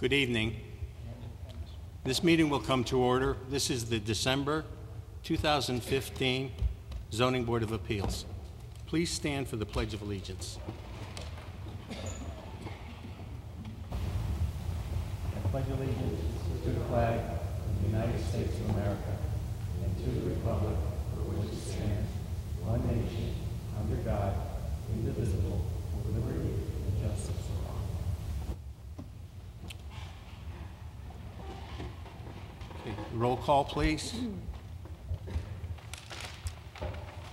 Good evening. This meeting will come to order. This is the December 2015 Zoning Board of Appeals. Please stand for the Pledge of Allegiance. I pledge allegiance to the flag of the United States of America and to the republic for which it stands, one nation, under God, indivisible, with liberty and justice for all. Okay, roll call, please.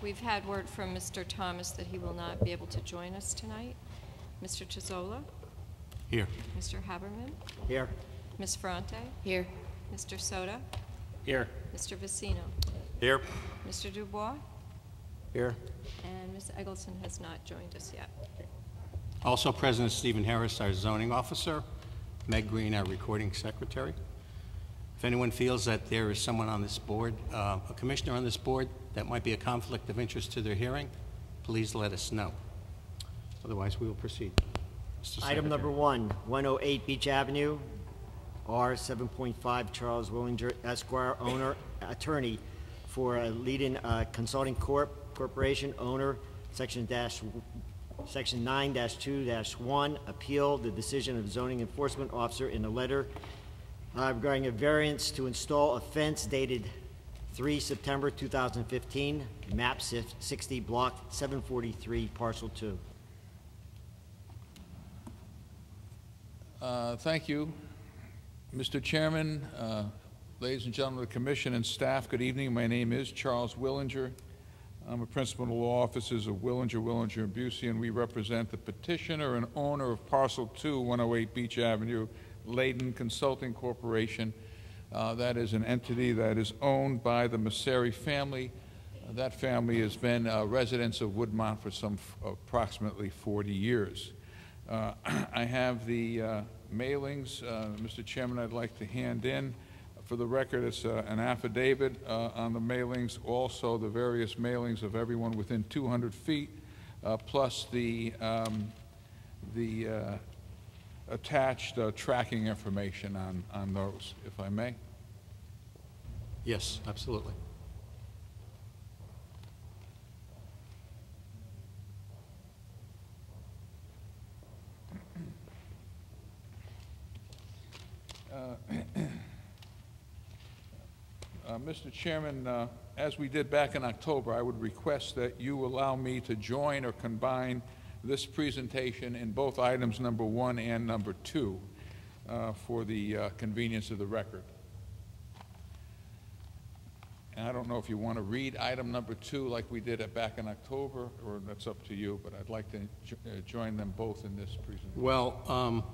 We've had word from Mr. Thomas that he will not be able to join us tonight. Mr. Chizola? Here. Mr. Haberman? Here. Ms. Ferrante? Here. Mr. Soda? Here. Mr. Vicino? Here. Mr. Dubois? Here. And Ms. Eggleston has not joined us yet. Also present is Stephen Harris, our zoning officer, Meg Green, our recording secretary. If anyone feels that there is someone on this board, a commissioner on this board, that might be a conflict of interest to their hearing, please let us know. Otherwise, we will proceed. Mr. Item Secretary. number 1, 108 Beach Avenue, R 7.5, Charles Willinger, Esquire, owner, attorney for Leadin Consulting Corporation, owner, Section 9-2-1, appeal the decision of zoning enforcement officer in a letter regarding a variance to install a fence dated 3 September 2015, map 60, block 743, parcel 2. Thank you. Mr. Chairman, ladies and gentlemen of the Commission and staff, good evening. My name is Charles Willinger. I'm a principal in the law offices of Willinger, and Busey, and we represent the petitioner and owner of Parcel 2, 108 Beach Avenue, Leadin Consulting Corporation. That is an entity that is owned by the Masseri family. That family has been residents of Woodmont for some approximately 40 years. I have the mailings, Mr. Chairman, I'd like to hand in. For the record, it's an affidavit on the mailings, also the various mailings of everyone within 200 feet, plus the attached tracking information on those, if I may. Yes, absolutely. Mr. Chairman, as we did back in October, I would request that you allow me to join or combine this presentation in both items number 1 and number 2 for the convenience of the record. And I don't know if you want to read item number 2 like we did it back in October, or that's up to you, but I'd like to join them both in this presentation. Well,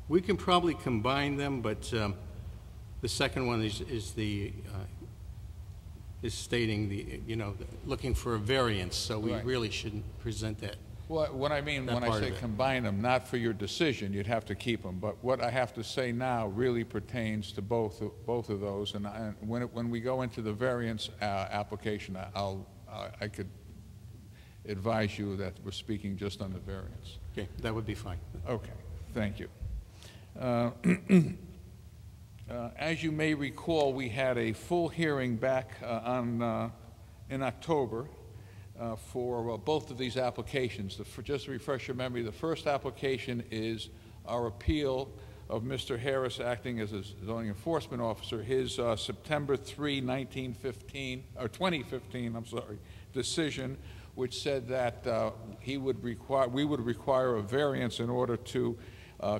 we can probably combine them, but the second one is stating the, looking for a variance, so we really shouldn't present that. Well, what I mean when I say combine them, not for your decision, you'd have to keep them, but what I have to say now really pertains to both of those, and when we go into the variance application, I could advise you that we're speaking just on the variance. Okay, that would be fine. Okay, thank you. As you may recall, we had a full hearing back in October for both of these applications. Just to refresh your memory, the first application is our appeal of Mr. Harris acting as a zoning enforcement officer, his September 3, 2015, decision, which said that we would require a variance in order to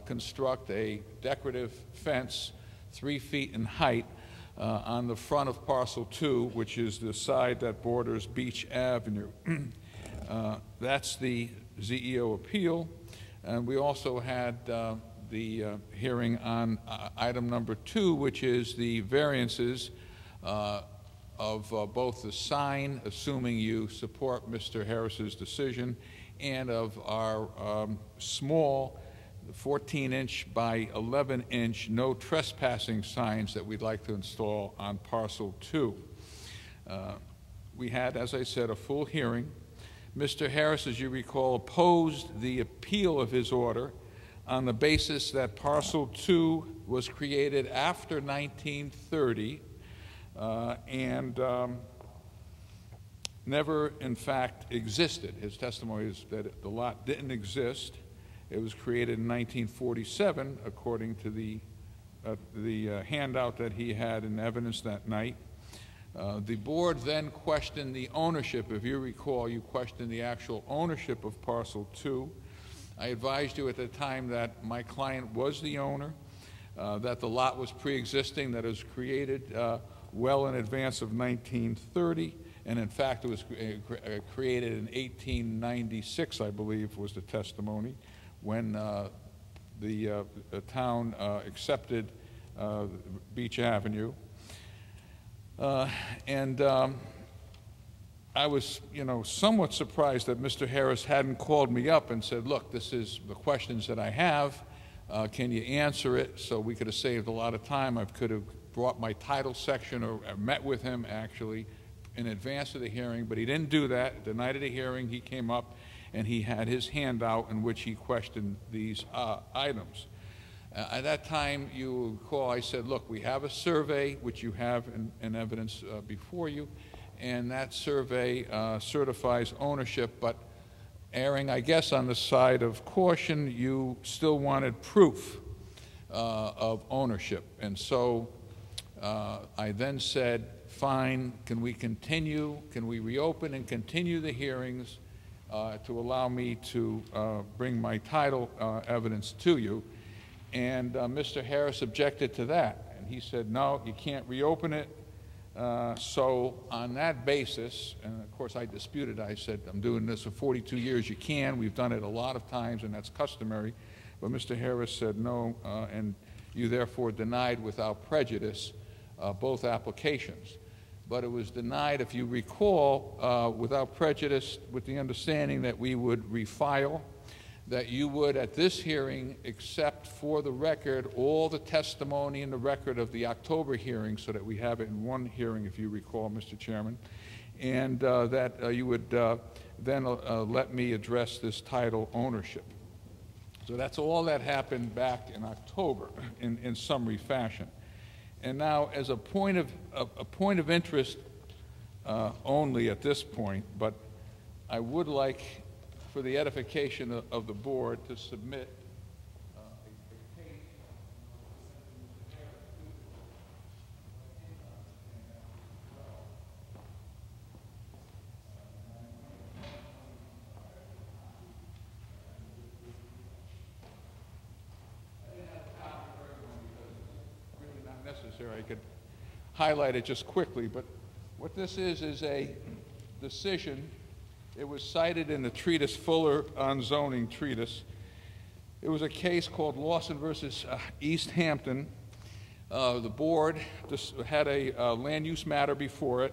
construct a decorative fence 3 feet in height on the front of Parcel 2, which is the side that borders Beach Avenue. That's the ZEO appeal. And we also had the hearing on item number 2, which is the variances of both the sign, assuming you support Mr. Harris's decision, and of our small 14-inch by 11-inch no trespassing signs that we'd like to install on Parcel 2. We had, as I said, a full hearing. Mr. Harris, as you recall, opposed the appeal of his order on the basis that parcel 2 was created after 1930 and never, in fact, existed. His testimony is that the lot didn't exist. It was created in 1947, according to the handout that he had in evidence that night. The board then questioned the ownership. If you recall, you questioned the actual ownership of parcel 2. I advised you at the time that my client was the owner, that the lot was pre-existing, that it was created well in advance of 1930, and in fact it was created in 1896, I believe, was the testimony, when the town accepted Beach Avenue. I was, somewhat surprised that Mr. Harris hadn't called me up and said, look, this is the questions that I have. Can you answer it? So we could have saved a lot of time. I could have brought my title section or met with him, actually, in advance of the hearing, but he didn't do that. The night of the hearing, he came up and he had his handout in which he questioned these items. At that time, you recall, I said, look, we have a survey, which you have in evidence before you, and that survey certifies ownership, but erring, I guess, on the side of caution, you still wanted proof of ownership. And so I then said, fine, can we continue? Can we reopen and continue the hearings to allow me to bring my title evidence to you? And Mr. Harris objected to that. And he said, no, you can't reopen it. So on that basis, and of course I disputed, I said, I'm doing this for 42 years, you can. We've done it a lot of times, and that's customary. But Mr. Harris said no, and you therefore denied without prejudice both applications. But it was denied, if you recall, without prejudice, with the understanding that we would refile, that you would, at this hearing, accept for the record all the testimony in the record of the October hearing, so that we have it in one hearing, if you recall, Mr. Chairman, and that you would then let me address this title ownership. So that's all that happened back in October, in summary fashion. And now, as a point of interest only at this point, but I would like, for the edification of the board, to submit a case. Really not necessary. I could highlight it just quickly, but what this is a decision. It was cited in the treatise, Fuller on Zoning treatise. It was a case called Lawson versus East Hampton. The board just had a land use matter before it.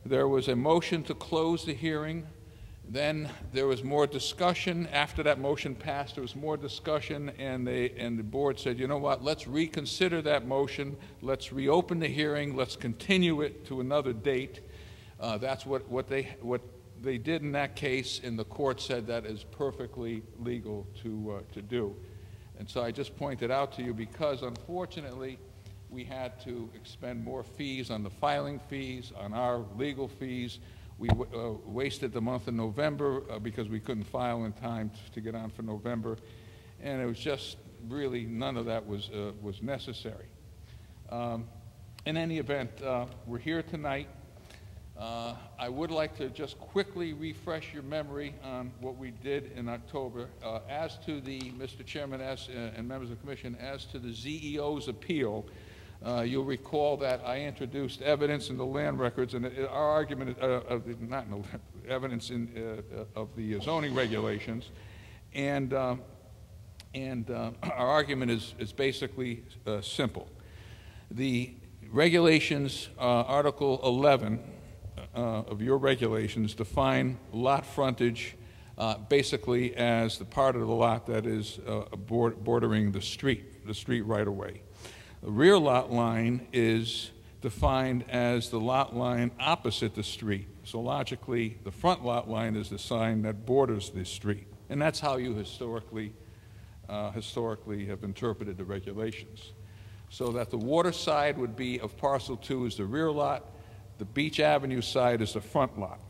There was a motion to close the hearing. Then there was more discussion. After that motion passed, there was more discussion, and the board said, you know what, let's reconsider that motion. Let's reopen the hearing. Let's continue it to another date. That's what they did in that case, and the court said that is perfectly legal to do. And so I just pointed out to you because, unfortunately, we had to expend more fees on the filing fees, on our legal fees. We wasted the month of November because we couldn't file in time to get on for November, and it was just really none of that was necessary. In any event, we're here tonight. I would like to just quickly refresh your memory on what we did in October. As to the, Mr. Chairman, and members of the commission, as to the ZEO's appeal, you'll recall that I introduced evidence in the land records, and our argument, not in the evidence of the zoning regulations, and our argument is basically simple. The regulations, Article 11, of your regulations define lot frontage basically as the part of the lot that is bordering the street right away. The rear lot line is defined as the lot line opposite the street. So logically, the front lot line is the sign that borders the street. And that's how you historically historically have interpreted the regulations. So that the water side would be of parcel 2 is the rear lot, the Beach Avenue side is the front lot.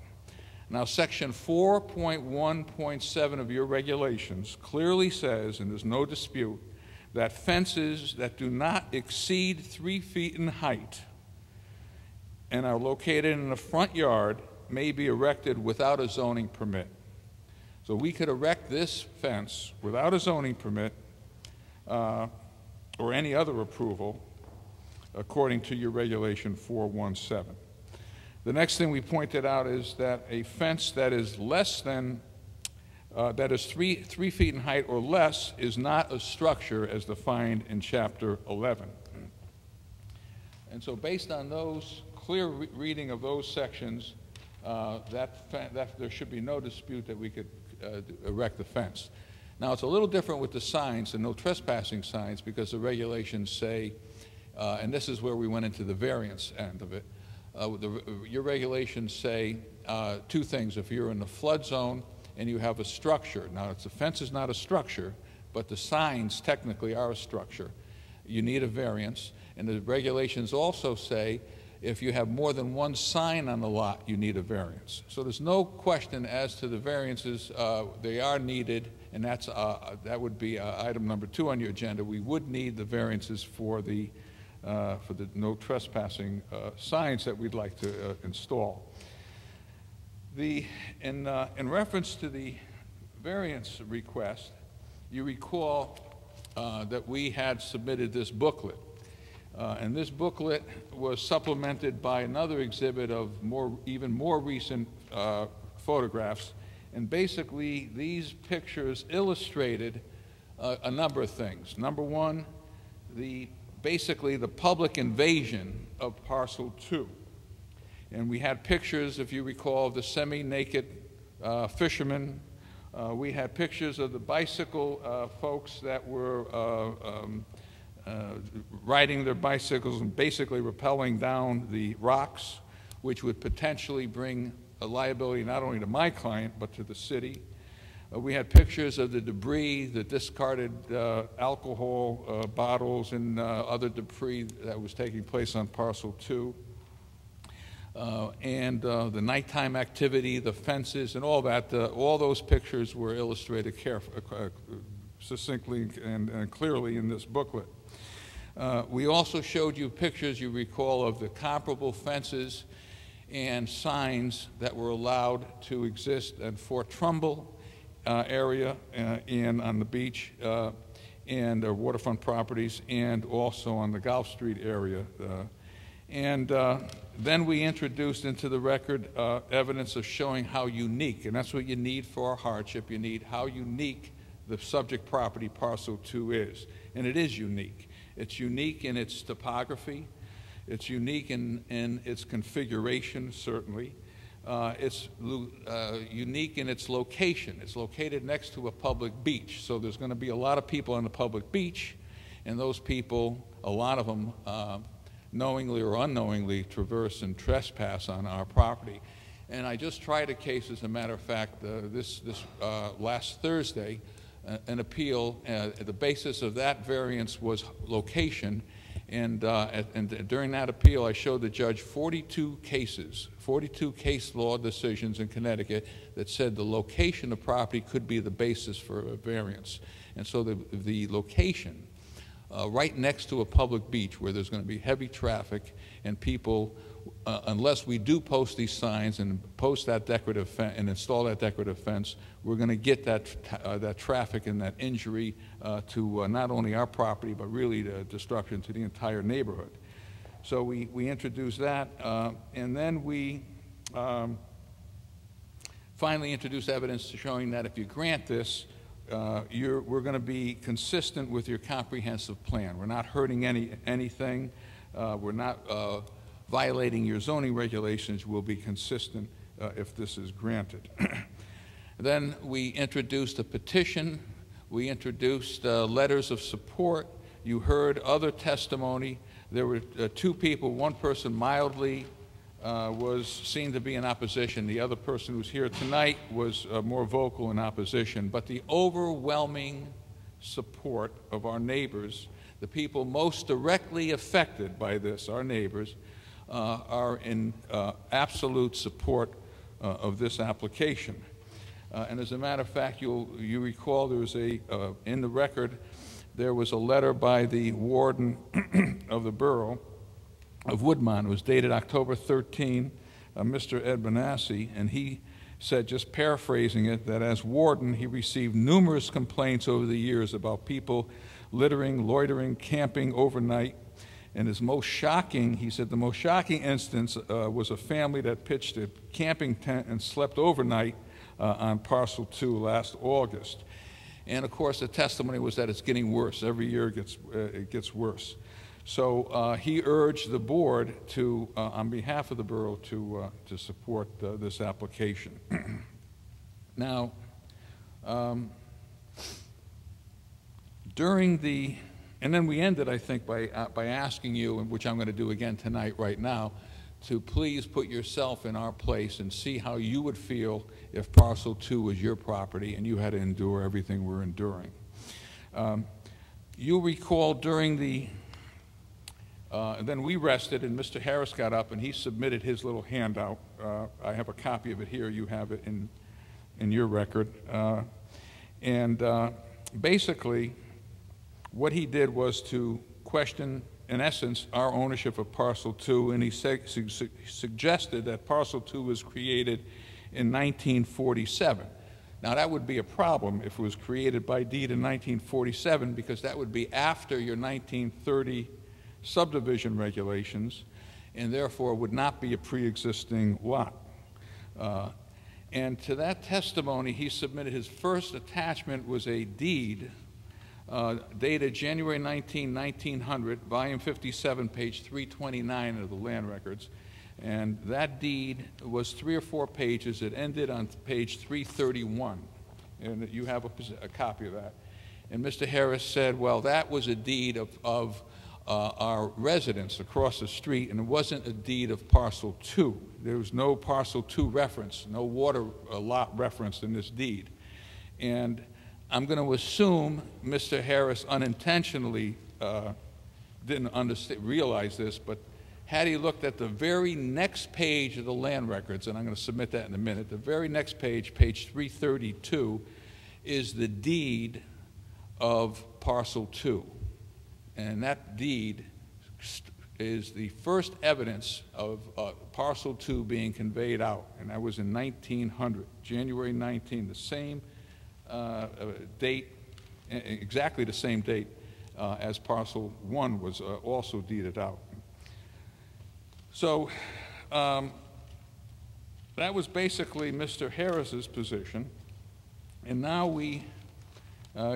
Now, section 4.1.7 of your regulations clearly says, and there's no dispute, that fences that do not exceed 3 feet in height and are located in the front yard may be erected without a zoning permit. So we could erect this fence without a zoning permit or any other approval according to your regulation 417. The next thing we pointed out is that a fence that is less than, that is 3 feet in height or less is not a structure as defined in Chapter 11. And so based on those clear reading of those sections, that there should be no dispute that we could erect the fence. Now, it's a little different with the signs, the no trespassing signs, because the regulations say, and this is where we went into the variance end of it, your regulations say 2 things. If you're in the flood zone and you have a structure, now the fence is not a structure, but the signs technically are a structure, you need a variance. And the regulations also say if you have more than 1 sign on the lot, you need a variance. So there's no question as to the variances. They are needed, and that would be item number 2 on your agenda. We would need the variances for the no trespassing signs that we'd like to install. In reference to the variance request, you recall that we had submitted this booklet. And this booklet was supplemented by another exhibit of even more recent photographs. And basically, these pictures illustrated a number of things. Number 1, basically the public invasion of parcel 2. And we had pictures, if you recall, of the semi-naked fishermen. We had pictures of the bicycle folks that were riding their bicycles and basically rappelling down the rocks, which would potentially bring a liability not only to my client but to the city. We had pictures of the debris, the discarded alcohol bottles and other debris that was taking place on parcel 2. And the nighttime activity, the fences, and all that. All those pictures were illustrated succinctly and clearly in this booklet. We also showed you pictures, you recall, of the comparable fences and signs that were allowed to exist in Fort Trumbull area and on the beach and waterfront properties, and also on the Gulf Street area. Then we introduced into the record evidence of showing how unique, and that's what you need for a hardship, you need how unique the subject property parcel 2 is. And it is unique. It's unique in its topography. It's unique in its configuration, certainly. It's unique in its location. It's located next to a public beach, so there's going to be a lot of people on the public beach, and those people, a lot of them, knowingly or unknowingly traverse and trespass on our property. And I just tried a case, as a matter of fact, this last Thursday, an appeal. The basis of that variance was location, and during that appeal I showed the judge 42 cases, 42 case law decisions in Connecticut that said the location of property could be the basis for a variance. And so the location right next to a public beach where there's going to be heavy traffic and people, unless we do post these signs and post that decorative fence and install that decorative fence, we're going to get that traffic and that injury to not only our property but really the destruction to the entire neighborhood. So we introduced that, and then we finally introduced evidence showing that if you grant this, we're going to be consistent with your comprehensive plan. We're not hurting anything. We're not violating your zoning regulations. We'll be consistent if this is granted. Then we introduced a petition. We introduced letters of support. You heard other testimony. There were 2 people. One person mildly was seen to be in opposition. The other person who's here tonight was more vocal in opposition. But the overwhelming support of our neighbors. The people most directly affected by this, our neighbors, are in absolute support of this application. And as a matter of fact, you recall there was in the record, there was a letter by the warden of the borough of Woodmont. It was dated October 13, Mr. Ed Bonassi, and he said, just paraphrasing it, that as warden, he received numerous complaints over the years about people littering, loitering, camping overnight. And his most shocking, he said, the most shocking instance was a family that pitched a camping tent and slept overnight on Parcel 2 last August. And of course, the testimony was that it's getting worse. Every year it gets worse. So he urged the board to, on behalf of the borough, to support this application. Now, and then we ended, I think, by asking you, which I'm going to do again tonight, right now, to please put yourself in our place and see how you would feel if Parcel 2 was your property and you had to endure everything we're enduring. You recall during the then we rested, and Mr. Harris got up and he submitted his little handout. I have a copy of it here. You have it in your record. Basically, what he did was to question, in essence, our ownership of Parcel 2, and he suggested that Parcel 2 was created in 1947. Now, that would be a problem if it was created by deed in 1947, because that would be after your 1930 subdivision regulations, and therefore would not be a pre-existing lot. And to that testimony, he submitted his first attachment was a deed dated January 19, 1900, volume 57, page 329 of the land records. And that deed was 3 or 4 pages. It ended on page 331, and you have a copy of that. And Mr. Harris said, well, that was a deed of our residence across the street, and it wasn't a deed of Parcel 2. There was no Parcel 2 reference, no water lot referenced in this deed. And I'm going to assume Mr. Harris unintentionally didn't realize this, but had he looked at the very next page of the land records, and I'm going to submit that in a minute, the very next page, page 332, is the deed of Parcel 2. And that deed is the first evidence of Parcel 2 being conveyed out, and that was in 1900, January 19, the same date, exactly the same date as Parcel 1 was also deeded out. So that was basically Mr. Harris's position, and now we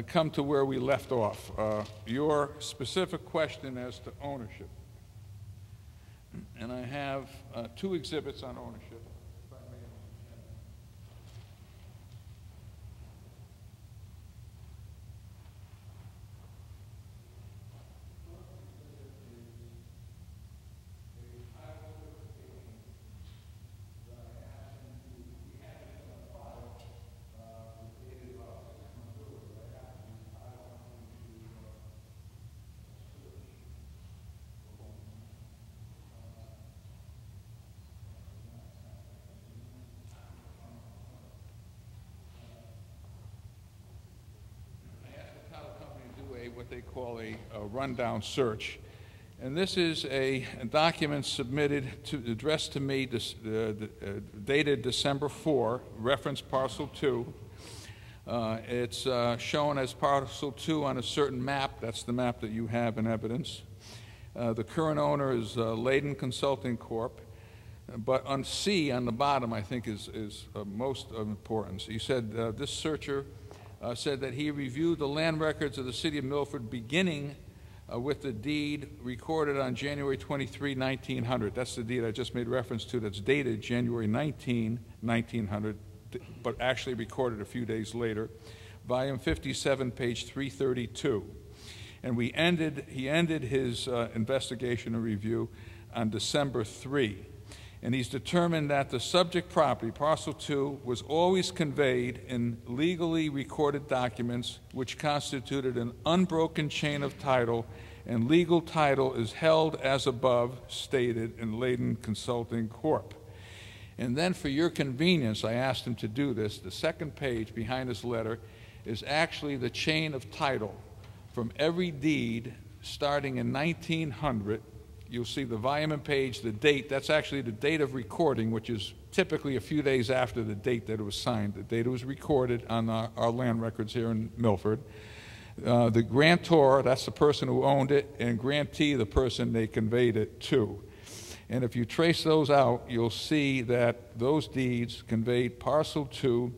come to where we left off. Your specific question as to ownership. And I have 2 exhibits on ownership. What they call a rundown search. And this is a document submitted addressed to me, dated December 4, reference Parcel 2. It's shown as Parcel 2 on a certain map. That's the map that you have in evidence. The current owner is Layden Consulting Corp. But on C, on the bottom, I think is most of importance. He said this searcher said that he reviewed the land records of the city of Milford beginning with the deed recorded on January 23, 1900. That's the deed I just made reference to that's dated January 19, 1900, but actually recorded a few days later. Volume 57, page 332. And he ended his investigation and review on December 3. And he's determined that the subject property, parcel 2, was always conveyed in legally recorded documents which constituted an unbroken chain of title, and legal title is held as above stated in Layden Consulting Corp. And then for your convenience, I asked him to do this. The second page behind this letter is actually the chain of title from every deed starting in 1900. You'll see the volume and page, the date. That's actually the date of recording, which is typically a few days after the date that it was signed, the date it was recorded on our land records here in Milford. The grantor, that's the person who owned it, and grantee, the person they conveyed it to. And if you trace those out, you'll see that those deeds conveyed parcel 2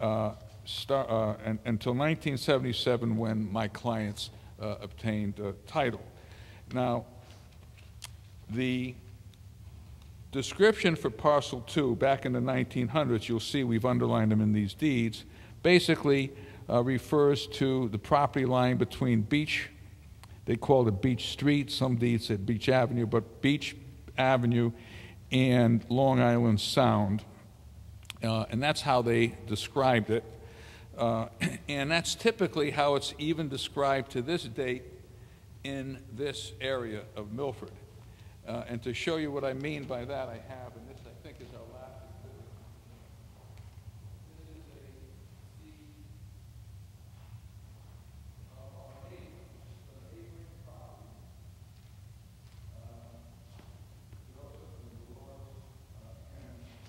until 1977, when my clients obtained title. Now, the description for parcel 2 back in the 1900s, you'll see we've underlined them in these deeds, basically refers to the property line between Beach, they called it Beach Street, some deeds said Beach Avenue, but Beach Avenue and Long Island Sound. And that's how they described it. And that's typically how it's even described to this date in this area of Milford. And to show you what I mean by that, I have, and this I think is our last exhibit. This is a deed of our neighboring property. Joseph and Dolores Henry. Notice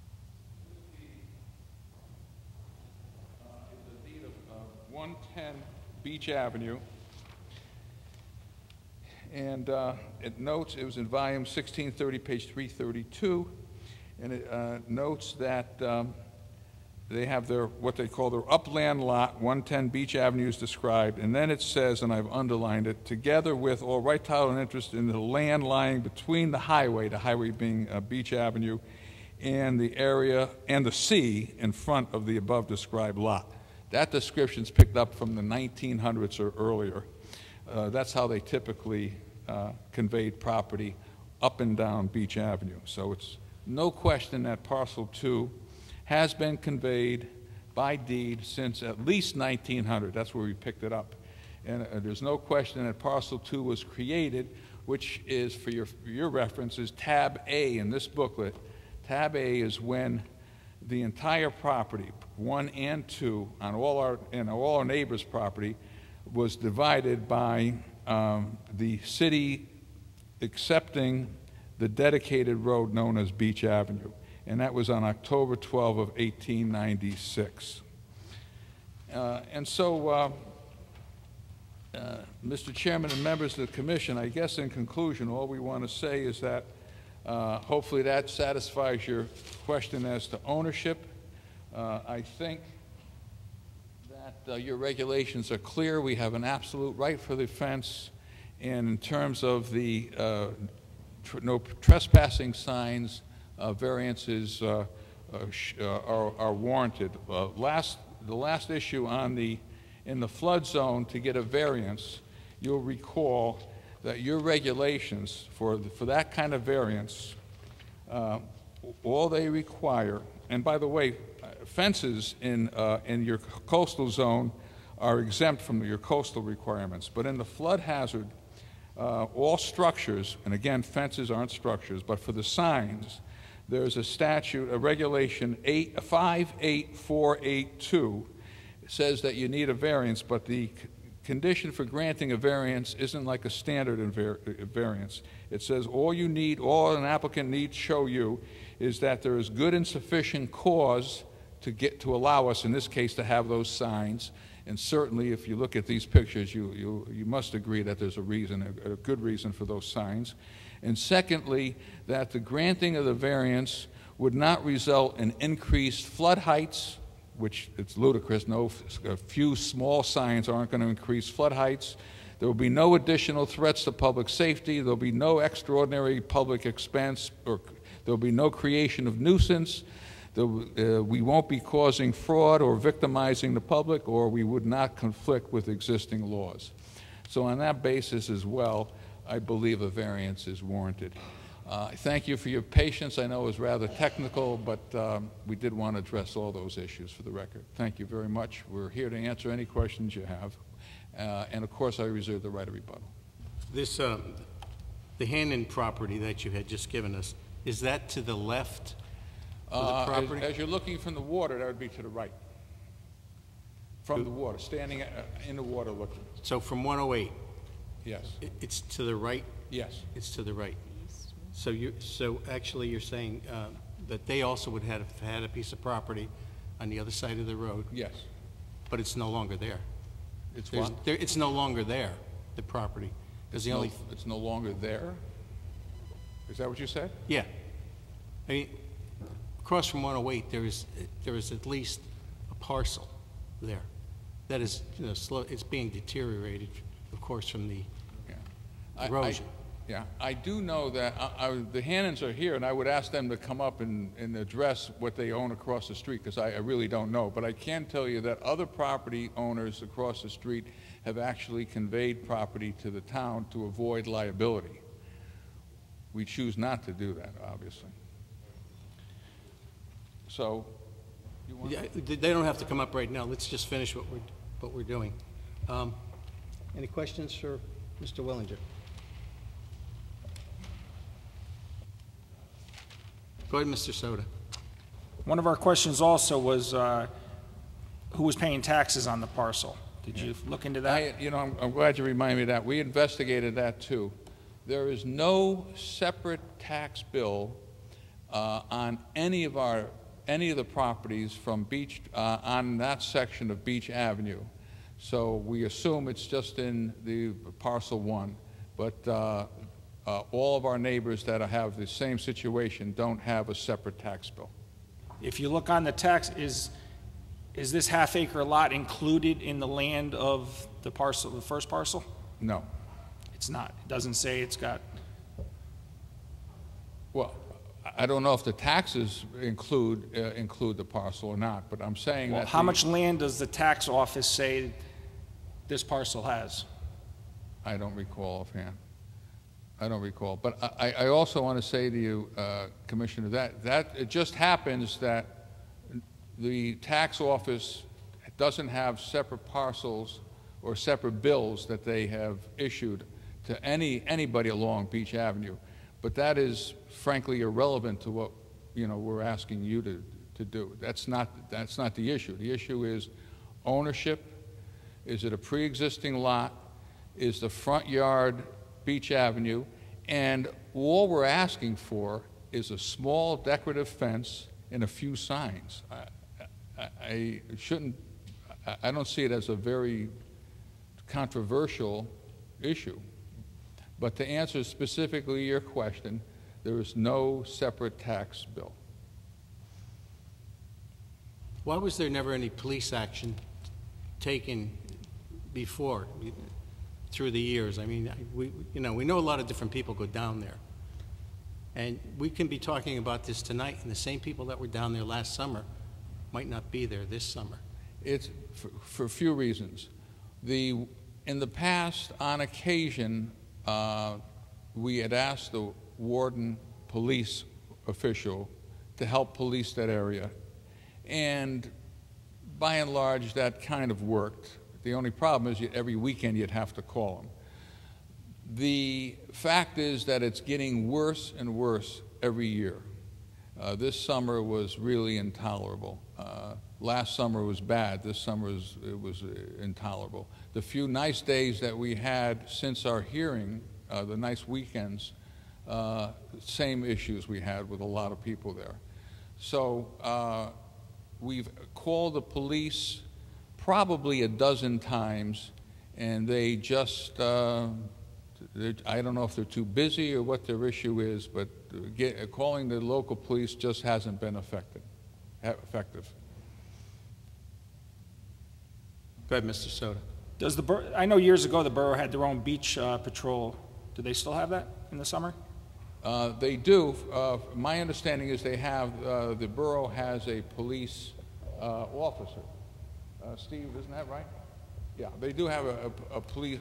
this deed. Is a deed of 110 Beach Avenue, and it notes, it was in volume 1630, page 332, and it notes that they have their, what they call their upland lot, 110 Beach Avenue is described, and then it says, and I've underlined it, together with all right title and interest in the land lying between the highway being Beach Avenue, and the area, and the sea in front of the above described lot. That description's picked up from the 1900s or earlier. That's how they typically conveyed property up and down Beach Avenue. So it's no question that parcel 2 has been conveyed by deed since at least 1900. That's where we picked it up. And there's no question that parcel 2 was created, which is, for your reference, is tab A in this booklet. Tab A is when the entire property, 1 and 2, on all our neighbors' property, was divided by the city accepting the dedicated road known as Beach Avenue, and that was on October 12 of 1896. And so, Mr. Chairman and members of the Commission, I guess in conclusion, all we want to say is that hopefully that satisfies your question as to ownership. I think that your regulations are clear. We have an absolute right for the fence, and in terms of the no trespassing signs, variances are warranted. The last issue in the flood zone to get a variance, you'll recall that your regulations for that kind of variance, all they require, and by the way, fences in your coastal zone are exempt from your coastal requirements, but in the flood hazard, all structures, and again, fences aren't structures, but for the signs, there's a statute, a regulation 58482, says that you need a variance, but the condition for granting a variance isn't like a standard variance. It says all an applicant needs to show you is that there is good and sufficient cause to allow us, in this case, to have those signs. And certainly, if you look at these pictures, you must agree that there's a reason, a good reason for those signs. And secondly, that the granting of the variance would not result in increased flood heights, which it's ludicrous. A few small signs aren't going to increase flood heights. There will be no additional threats to public safety. There will be no extraordinary public expense, or there will be no creation of nuisance. we won't be causing fraud or victimizing the public, or we would not conflict with existing laws. So on that basis as well, I believe a variance is warranted. Thank you for your patience. I know it was rather technical, but we did want to address all those issues for the record. Thank you very much. We're here to answer any questions you have. And of course, I reserve the right of rebuttal. This, the Hannon property that you had just given us, is that to the left of the property? As you're looking from the water, that would be to the right. From the water, standing in the water looking. So from 108, Yes, it's to the right? yes. It's to the right. So actually you're saying that they also would have had a piece of property on the other side of the road, Yes. but it's no longer there. It's what? It's no longer there, the property. Because the only, It's no longer there? Is that what you said? yeah. I mean, across from 108, there is at least a parcel there. That is, you know, it's being deteriorated, of course, from the Yeah. erosion. Yeah, I do know that the Hannons are here, and I would ask them to come up and address what they own across the street, because I really don't know. But I can tell you that other property owners across the street have actually conveyed property to the town to avoid liability. We choose not to do that, obviously. So, you want? Yeah, they don't have to come up right now. Let's just finish what we're doing. Any questions for Mr. Willinger? Go ahead, Mr. Soda. One of our questions also was who was paying taxes on the parcel? Did you look into that? You know, I'm glad you reminded me of that. We investigated that too. There is no separate tax bill on any of the properties from Beach on that section of Beach Avenue. So we assume it's just in the parcel 1, but all of our neighbors that have the same situation don't have a separate tax bill. If you look on the tax, is this half-acre lot included in the land of the parcel, the first parcel? No. It's not. It doesn't say it's got. Well, I don't know if the taxes include the parcel or not, but I'm saying Well, that. how much land does the tax office say this parcel has? I don't recall offhand. I don't recall. But I also want to say to you, Commissioner, that it just happens that the tax office doesn't have separate parcels or separate bills that they have issued to anybody along Beach Avenue. But that is frankly irrelevant to what, you know, we're asking you to do. That's not the issue. The issue is ownership. Is it a pre-existing lot? Is the front yard Beach Avenue? And all we're asking for is a small decorative fence and a few signs. I don't see it as a very controversial issue. But to answer specifically your question, there is no separate tax bill. Why was there never any police action taken before, through the years? I mean, we know a lot of different people go down there. And we can be talking about this tonight, and the same people that were down there last summer might not be there this summer. It's for a few reasons. In the past, on occasion, we had asked the warden police official to help police that area. And by and large, that kind of worked. The only problem is every weekend you'd have to call them. The fact is that it's getting worse and worse every year. This summer was really intolerable. Last summer was bad. This summer it was intolerable. The few nice days that we had since our hearing, the nice weekends, same issues we had with a lot of people there. So we've called the police probably a dozen times, and they just, I don't know if they're too busy or what their issue is, but calling the local police just hasn't been effective. Go ahead, Mr. Soda. Does the I know years ago the borough had their own beach patrol. Do they still have that in the summer? They do. My understanding is they have, the borough has a police officer. Steve, isn't that right? Yeah, they do have a police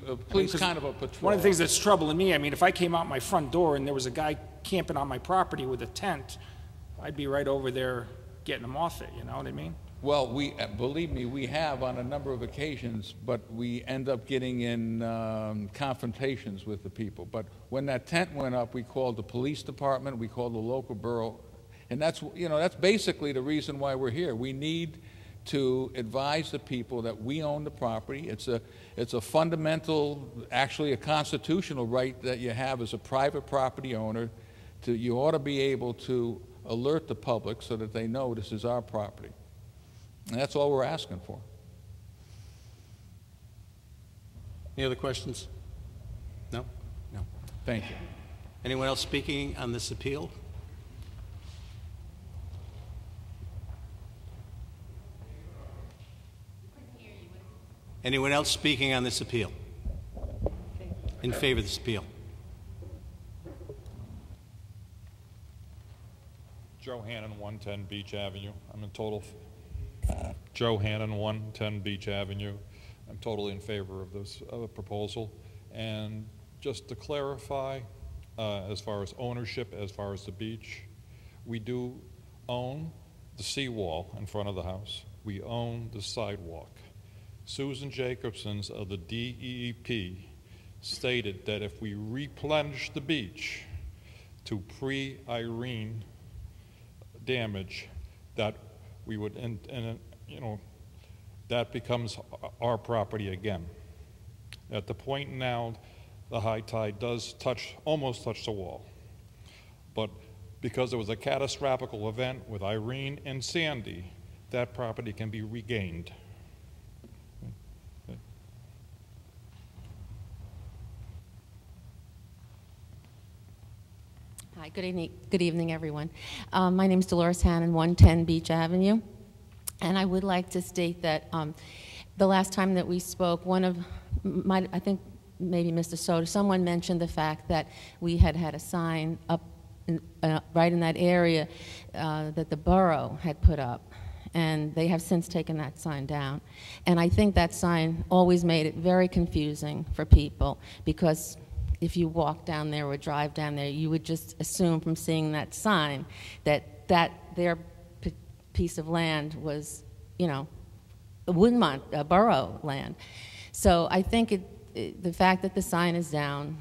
kind of a patrol. One of the things that's troubling me, I mean, if I came out my front door and there was a guy camping on my property with a tent, I'd be right over there getting him off it, you know what I mean? Well, believe me, we have on a number of occasions, but we end up getting in confrontations with the people. But when that tent went up, we called the police department, we called the local borough, and that's, you know, that's basically the reason why we're here. We need to advise the people that we own the property. It's a fundamental, actually a constitutional right that you have as a private property owner. You ought to be able to alert the public so that they know this is our property. And that's all we're asking for. Any other questions? No? No. Thank you. Anyone else speaking on this appeal? Anyone else speaking on this appeal? In favor of this appeal? Joe Hannon, 110 Beach Avenue. I'm in total. Joe Hannon, 110 Beach Avenue. I'm totally in favor of this proposal. And just to clarify, as far as ownership, as far as the beach, we do own the seawall in front of the house. We own the sidewalk. Susan Jacobson's of the DEEP stated that if we replenish the beach to pre-Irene damage, that we would, you know, that becomes our property again. At the point now, the high tide does almost touch the wall. But because it was a catastrophic event with Irene and Sandy, that property can be regained. Hi, good evening, everyone. My name is Dolores Hannon, 110 Beach Avenue. And I would like to state that the last time that we spoke, I think maybe Mr. Soto, someone mentioned the fact that we had a sign up right in that area that the borough had put up. And they have since taken that sign down. And I think that sign always made it very confusing for people, because if you walk down there or drive down there, you would just assume from seeing that sign that their piece of land was, you know, Woodmont borough land. So I think the fact that the sign is down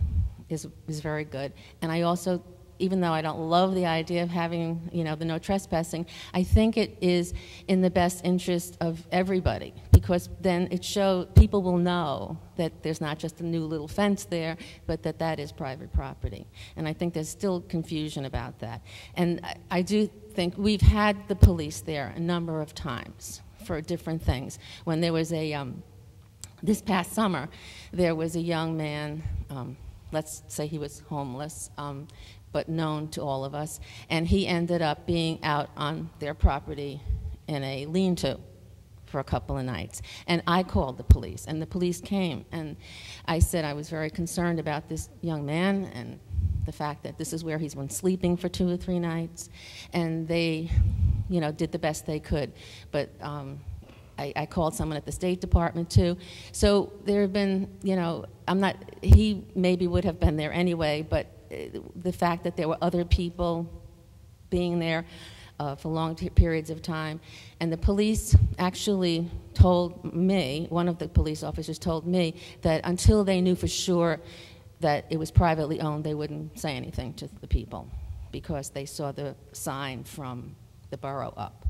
is very good. And I also, even though I don't love the idea of having, you know, the no trespassing, I think it is in the best interest of everybody, because then people will know that there's not just a new little fence there, but that is private property. And I think there's still confusion about that. And I do think we've had the police there a number of times for different things. When there was this past summer, there was a young man, let's say he was homeless, but known to all of us, and he ended up being out on their property in a lean-to for a couple of nights. And I called the police, and the police came, and I said I was very concerned about this young man and the fact that this is where he's been sleeping for 2 or 3 nights, and they, you know, did the best they could. But I called someone at the State Department too. So there have been, you know, he maybe would have been there anyway, but the fact that there were other people being there for long periods of time. And the police actually told me, one of the police officers told me, that until they knew for sure that it was privately owned, they wouldn't say anything to the people, because they saw the sign from the borough up.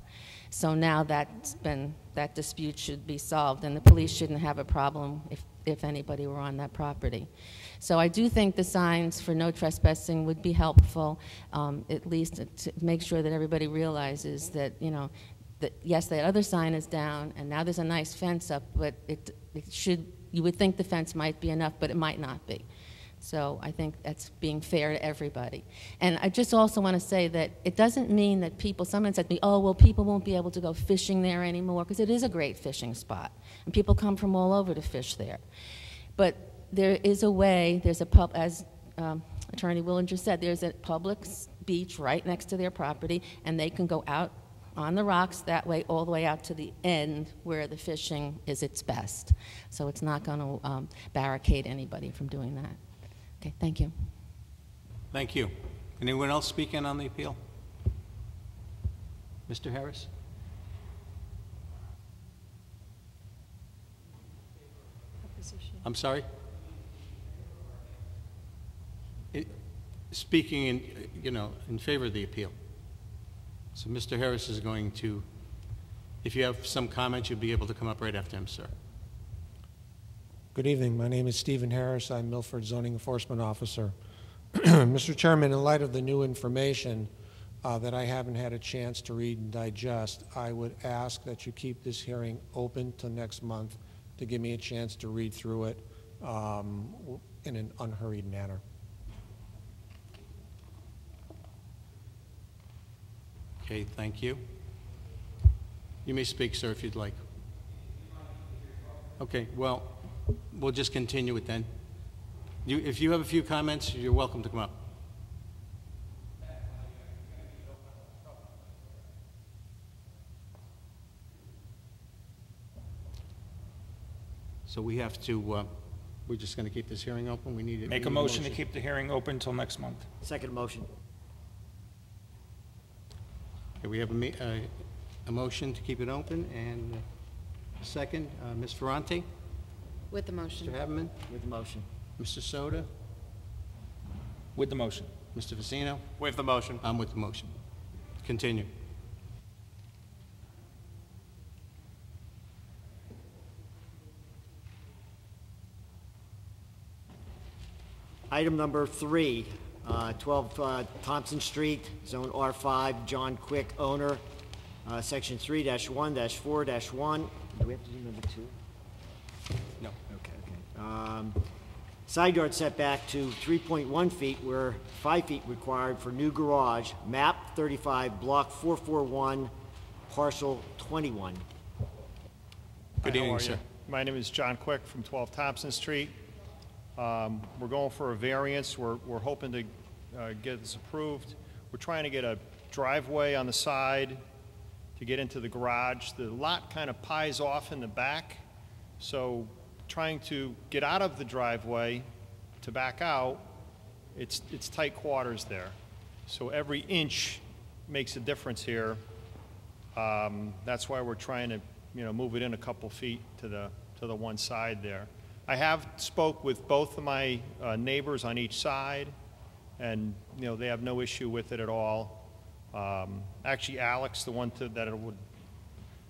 So now that dispute should be solved, and the police shouldn't have a problem if anybody were on that property. So I do think the signs for no trespassing would be helpful, at least to make sure that everybody realizes that, you know, that yes, that other sign is down, and now there's a nice fence up, but you would think the fence might be enough, but it might not be. So I think that's being fair to everybody. And I just also want to say that it doesn't mean that someone said to me, oh, well, people won't be able to go fishing there anymore, because it is a great fishing spot, and people come from all over to fish there. But there is a way, as Attorney Willinger said, there's a public beach right next to their property, and they can go out on the rocks that way, all the way out to the end where the fishing is its best. So it's not going to barricade anybody from doing that. Okay, thank you. Thank you. Anyone else speaking on the appeal? Mr. Harris? Opposition. I'm sorry? Speaking in favor of the appeal. So Mr. Harris is going to, if you have some comments, you'll be able to come up right after him, sir. Good evening. My name is Stephen Harris. I'm Milford Zoning Enforcement Officer. Mr. Chairman, in light of the new information that I haven't had a chance to read and digest, I would ask that you keep this hearing open till next month to give me a chance to read through it in an unhurried manner. Okay, thank you. You may speak, sir, if you'd like. Okay, well, we'll just continue it then. If you have a few comments, you're welcome to come up. So we have to, we're just going to keep this hearing open? We need it. Make a motion to keep the hearing open until next month. Second motion. Okay, we have a motion to keep it open, and a second. Ms. Ferranti? With the motion. Mr. Haberman? With the motion. Mr. Soda? With the motion. Mr. Vicino? With the motion. I'm with the motion. Continue. Item number 3, 12 Thompson Street, Zone R5, John Quick, owner, Section 3-1-4-1. Do we have to do number 2? No. Okay. Side yard setback to 3.1 feet where 5 feet required for new garage, map 35, block 441, parcel 21. Good Hi, how evening, are sir. you? My name is John Quick from 12 Thompson Street. We're going for a variance. We're hoping to get this approved. We're trying to get a driveway on the side to get into the garage. The lot kind of pies off in the back, so trying to get out of the driveway to back out, it's tight quarters there. So every inch makes a difference here. That's why we're trying to, move it in a couple feet to the one side there. I have spoke with both of my neighbors on each side, and they have no issue with it at all. Actually, Alex, the one that it would,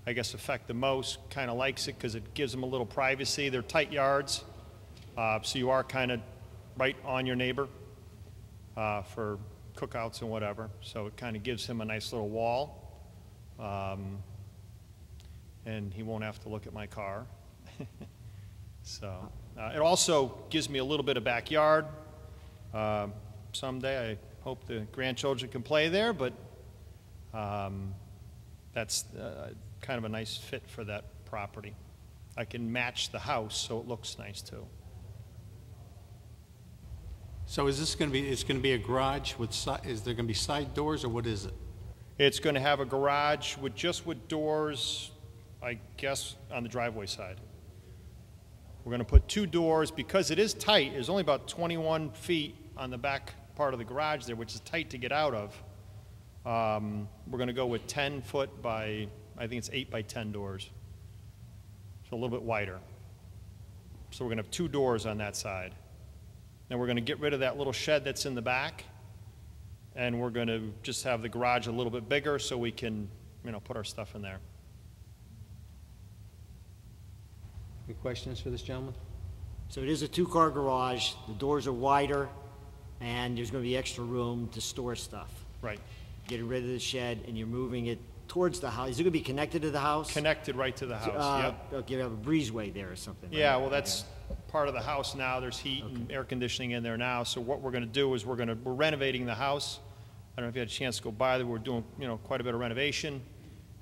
I guess, affect the most, kind of likes it because it gives them a little privacy. They're tight yards, so you are kind of right on your neighbor for cookouts and whatever. So it kind of gives him a nice little wall, and he won't have to look at my car. So it also gives me a little bit of backyard. Someday I hope the grandchildren can play there, but that's kind of a nice fit for that property. I can match the house so it looks nice too. So is this going to be, it's going to be a garage with, is there going to be side doors, or what is it? It's going to have a garage with doors, I guess, on the driveway side. We're going to put 2 doors because it is tight. There's only about 21 feet on the back part of the garage there, which is tight to get out of. We're going to go with 10-foot by, I think it's 8 by 10 doors. So a little bit wider. So we're going to have 2 doors on that side. Then we're going to get rid of that little shed that's in the back, and we're going to just have the garage a little bit bigger so we can, put our stuff in there. Any questions for this gentleman? So it is a 2-car garage, the doors are wider, and there's going to be extra room to store stuff. Right. Getting rid of the shed, and you're moving it towards the house. Is it going to be connected to the house? Connected right to the house, yep. Okay, you have a breezeway there or something. right? Yeah, well, that's part of the house now. There's heat and air conditioning in there now. So what we're going to do is we're renovating the house. I don't know if you had a chance to go by there. We're doing, quite a bit of renovation.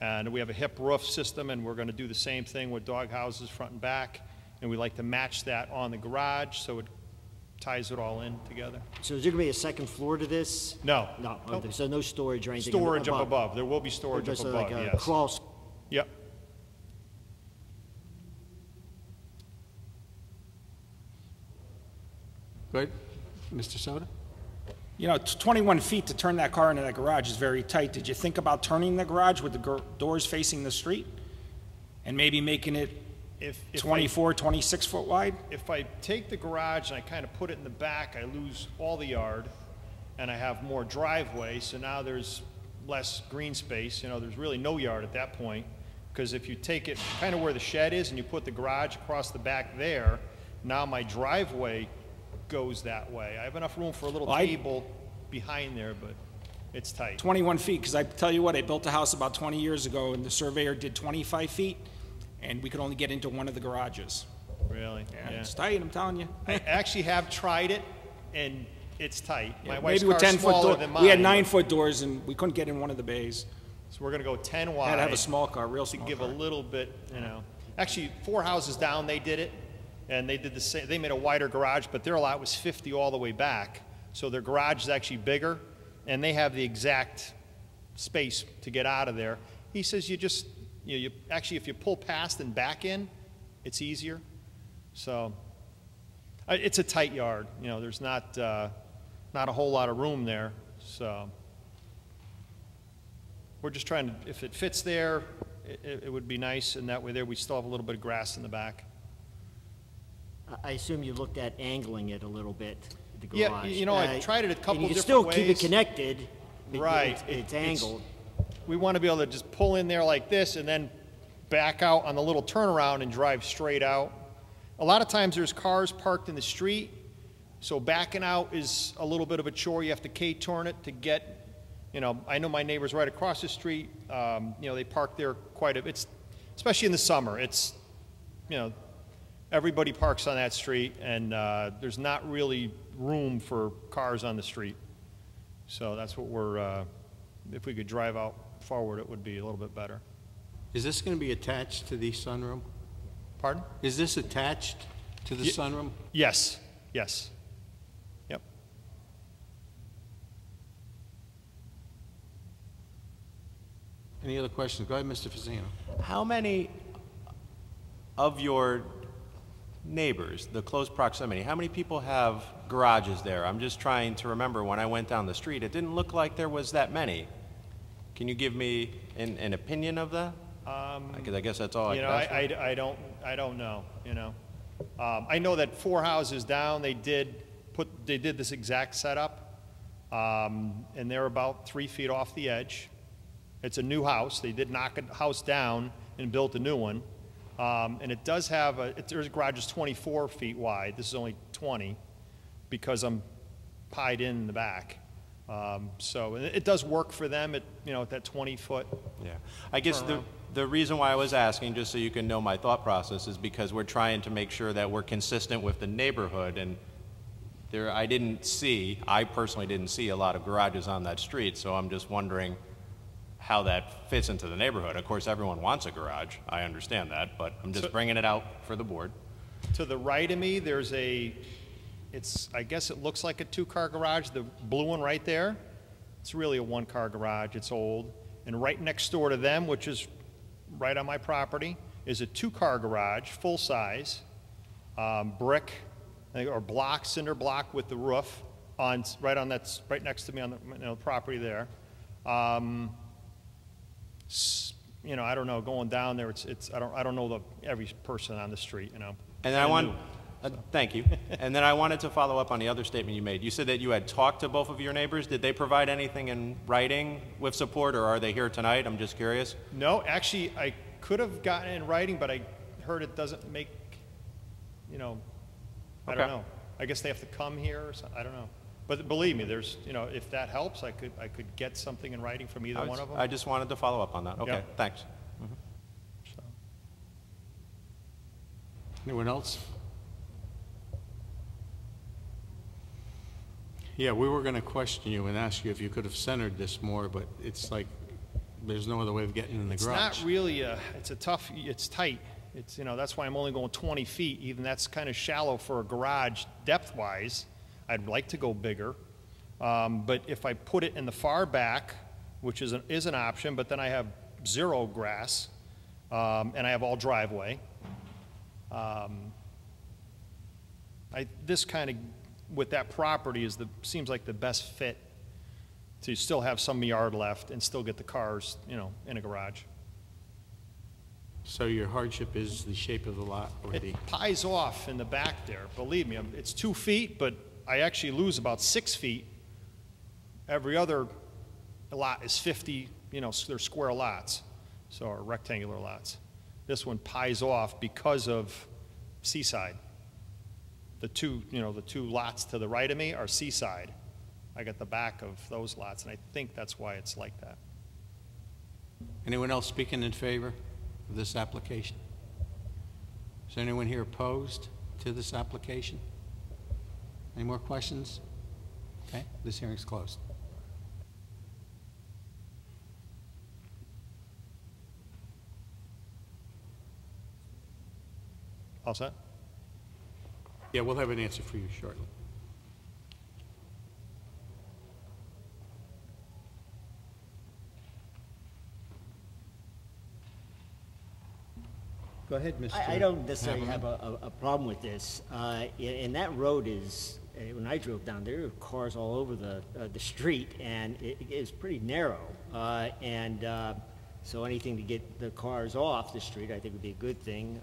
And we have a hip roof system, and we're going to do the same thing with dog houses front and back. And we like to match that on the garage, so it ties it all in together. So is there going to be a second floor to this? No. No, Nope. so no storage or anything? Storage up above. There will be storage up Just above, like a yes. crawl space? Yep. Good. Mr. Soto? You know, 21 feet to turn that car into that garage is very tight. Did you think about turning the garage with the doors facing the street? And maybe making it If 24, 26 foot wide? If I take the garage and I kind of put it in the back, I lose all the yard, and I have more driveway, so now there's less green space. You know, there's really no yard at that point, because if you take it kind of where the shed is and you put the garage across the back there, now my driveway goes that way. I have enough room for a little table behind there, but it's tight. 21 feet, because I tell you what, I built a house about 20 years ago, and the surveyor did 25 feet, and we could only get into one of the garages. Really? Yeah, it's tight, I'm telling you. I actually have tried it, and it's tight. My Yeah, wife's maybe with car's 10-foot smaller doors. than mine. We had 9-foot doors, and we couldn't get in one of the bays. So we're gonna go 10 wide. Had to have a small car, real To small give car. a little bit, you know. Actually, 4 houses down, they did it, and they did the same. They made a wider garage, but their lot was 50 all the way back. So their garage is actually bigger, and they have the exact space to get out of there. He says you just, you actually, if you pull past and back in, it's easier. So it's a tight yard. You know, there's not a whole lot of room there. So we're just trying to, if it fits there, it would be nice, and that way there we still have a little bit of grass in the back. I assume you looked at angling it a little bit, the Yeah, garage. you know, I tried it a couple and you can different still keep it ways. connected. but Right. It's angled. We want to be able to just pull in there like this and then back out on the little turnaround and drive straight out. A lot of times there's cars parked in the street, so backing out is a little bit of a chore. You have to K-turn it to get, you know, I know my neighbors right across the street, you know, they park there quite a bit, especially in the summer. It's, you know, everybody parks on that street, and there's not really room for cars on the street. So that's what we're, if we could drive out forward, it would be a little bit better. Is this going to be attached to the sunroom? Pardon? Is this attached to the sunroom? Yes, yes. Yep. Any other questions? Go ahead, Mr. Fasino. How many of your neighbors, the close proximity, how many people have garages there? I'm just trying to remember when I went down the street, it didn't look like there was that many. Can you give me an opinion of that? Because I guess that's all I You can know, ask for. I don't know, you know. I know that 4 houses down, they did this exact setup, and they're about 3 feet off the edge. It's a new house. They did knock a house down and built a new one. And it does have their garage is 24 feet wide. This is only 20 because I'm pied in the back. So it does work for them at, you know, at that 20-foot. Yeah. I guess the reason why I was asking, just so you can know my thought process, is because we're trying to make sure that we're consistent with the neighborhood, and I personally didn't see a lot of garages on that street, so I'm just wondering how that fits into the neighborhood. Of course, everyone wants a garage. I understand that, but I'm just bringing it out for the board. To the right of me, there's I guess it looks like a 2-car garage, the blue one right there. It's really a 1-car garage, it's old. And right next door to them, which is right on my property, is a 2-car garage, full size, brick, or block, cinder block with the roof right next to me on the property there. You know, I don't know, going down there, I don't know every person on the street, you know. And thank you. And then I wanted to follow up on the other statement you made. You said that you had talked to both of your neighbors. Did they provide anything in writing with support, or are they here tonight? I'm just curious. No, actually, I could have gotten it in writing, but I heard it doesn't make, you know, I don't know. I guess they have to come here or something, I don't know. But believe me, there's, you know, if that helps, I could get something in writing from either one of them. I just wanted to follow up on that. Okay, Yeah. thanks. So. Anyone else? Yeah, we were going to question you and ask you if you could have centered this more, but it's like there's no other way of getting in the It's garage. not really it's tight. It's, you know, that's why I'm only going 20 feet. Even that's kind of shallow for a garage depth-wise. I'd like to go bigger. But if I put it in the far back, which is an option, but then I have zero grass, and I have all driveway. This kind of, with that property, seems like the best fit to still have some yard left and still get the cars, you know, in a garage. So your hardship is the shape of the lot or the... It pies off in the back there, believe me. It's 2 feet, but I actually lose about 6 feet. Every other lot is 50, you know, they're square lots, so or rectangular lots. This one pies off because of Seaside. The two lots to the right of me are Seaside. I got the back of those lots, and I think that's why it's like that. Anyone else speaking in favor of this application? Is there anyone here opposed to this application? Any more questions? Okay, this hearing's closed. All set? Yeah, we'll have an answer for you shortly. Go ahead, Mr. I don't necessarily have a problem with this. And that road is, when I drove down, there were cars all over the street, and it is pretty narrow. So anything to get the cars off the street, I think would be a good thing.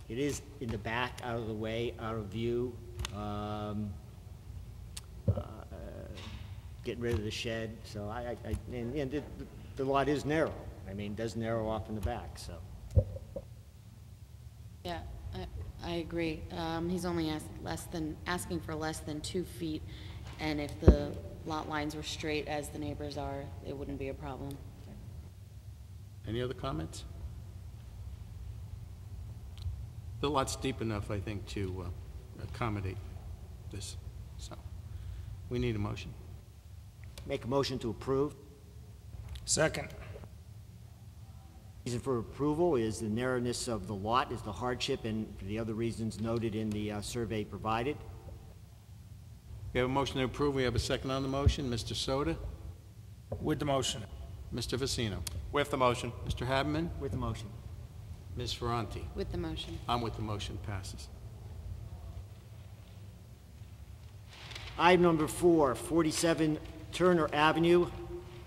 It is in the back, out of the way, out of view. Getting rid of the shed, so and the lot is narrow. I mean, it does narrow off in the back, so. Yeah, I agree. He's only asking for less than 2 feet, and if the lot lines were straight as the neighbors are, it wouldn't be a problem. Any other comments? The lot's deep enough, I think, to accommodate this, so we need a motion. Make a motion to approve. Second. Reason for approval is the narrowness of the lot is the hardship and for the other reasons noted in the survey provided. We have a motion to approve. We have a second on the motion. Mr. Soda? With the motion. Mr. Vecino? With the motion. Mr. Haberman? With the motion. Ms. Ferranti? With the motion. I'm with the motion. Passes. Item number 4, 47 Turner Avenue,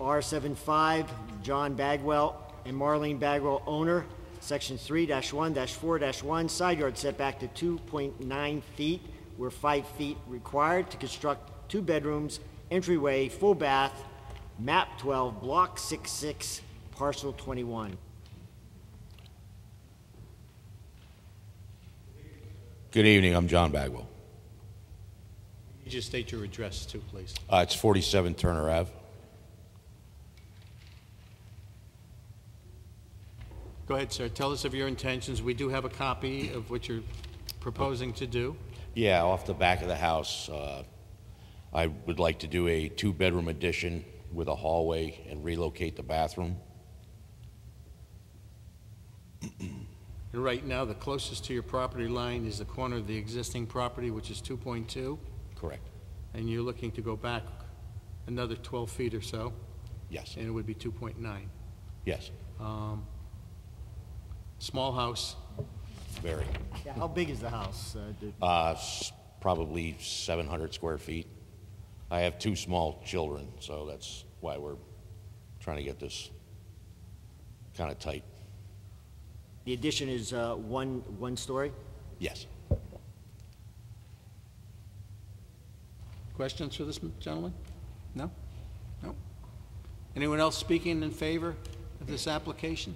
R75, John Bagwell and Marlene Bagwell, owner, Section 3-1-4-1, side yard setback to 2.9 feet, where 5 feet required to construct 2 bedrooms, entryway, full bath, map 12, block 66, parcel 21. Good evening, I'm John Bagwell. You just state your address too, please. It's 47 Turner Ave. Go ahead, sir. Tell us of your intentions. We do have a copy of what you're proposing to do. Yeah, off the back of the house, I would like to do a 2-bedroom addition with a hallway and relocate the bathroom. And right now, the closest to your property line is the corner of the existing property, which is 2.2. Correct. And you're looking to go back another 12 feet or so. Yes. And it would be 2.9. Yes. Small house. Very. Yeah, how big is the house? Probably 700 square feet. I have 2 small children, so that's why we're trying to get this kind of tight. The addition is one story? Yes. Questions for this gentleman? No? No? Anyone else speaking in favor of this application?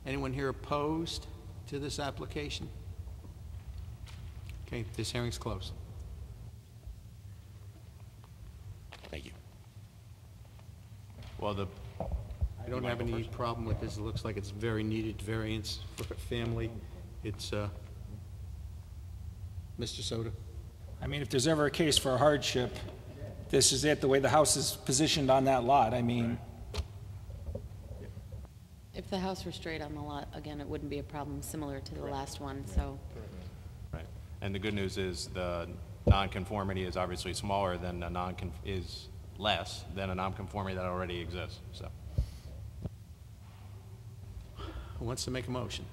Anyone here opposed to this application? Okay, this hearing's closed. Thank you. Well, I don't have any problem with this. It looks like it's a very needed variance for a family. It's, Mr. Soda? I mean, if there's ever a case for a hardship, this is it, the way the house is positioned on that lot. I mean, If the house were straight on the lot, again, it wouldn't be a problem similar to the last one, so. Right. And the good news is the nonconformity is obviously smaller than is less than a nonconformity that already exists, so. Who wants to make a motion?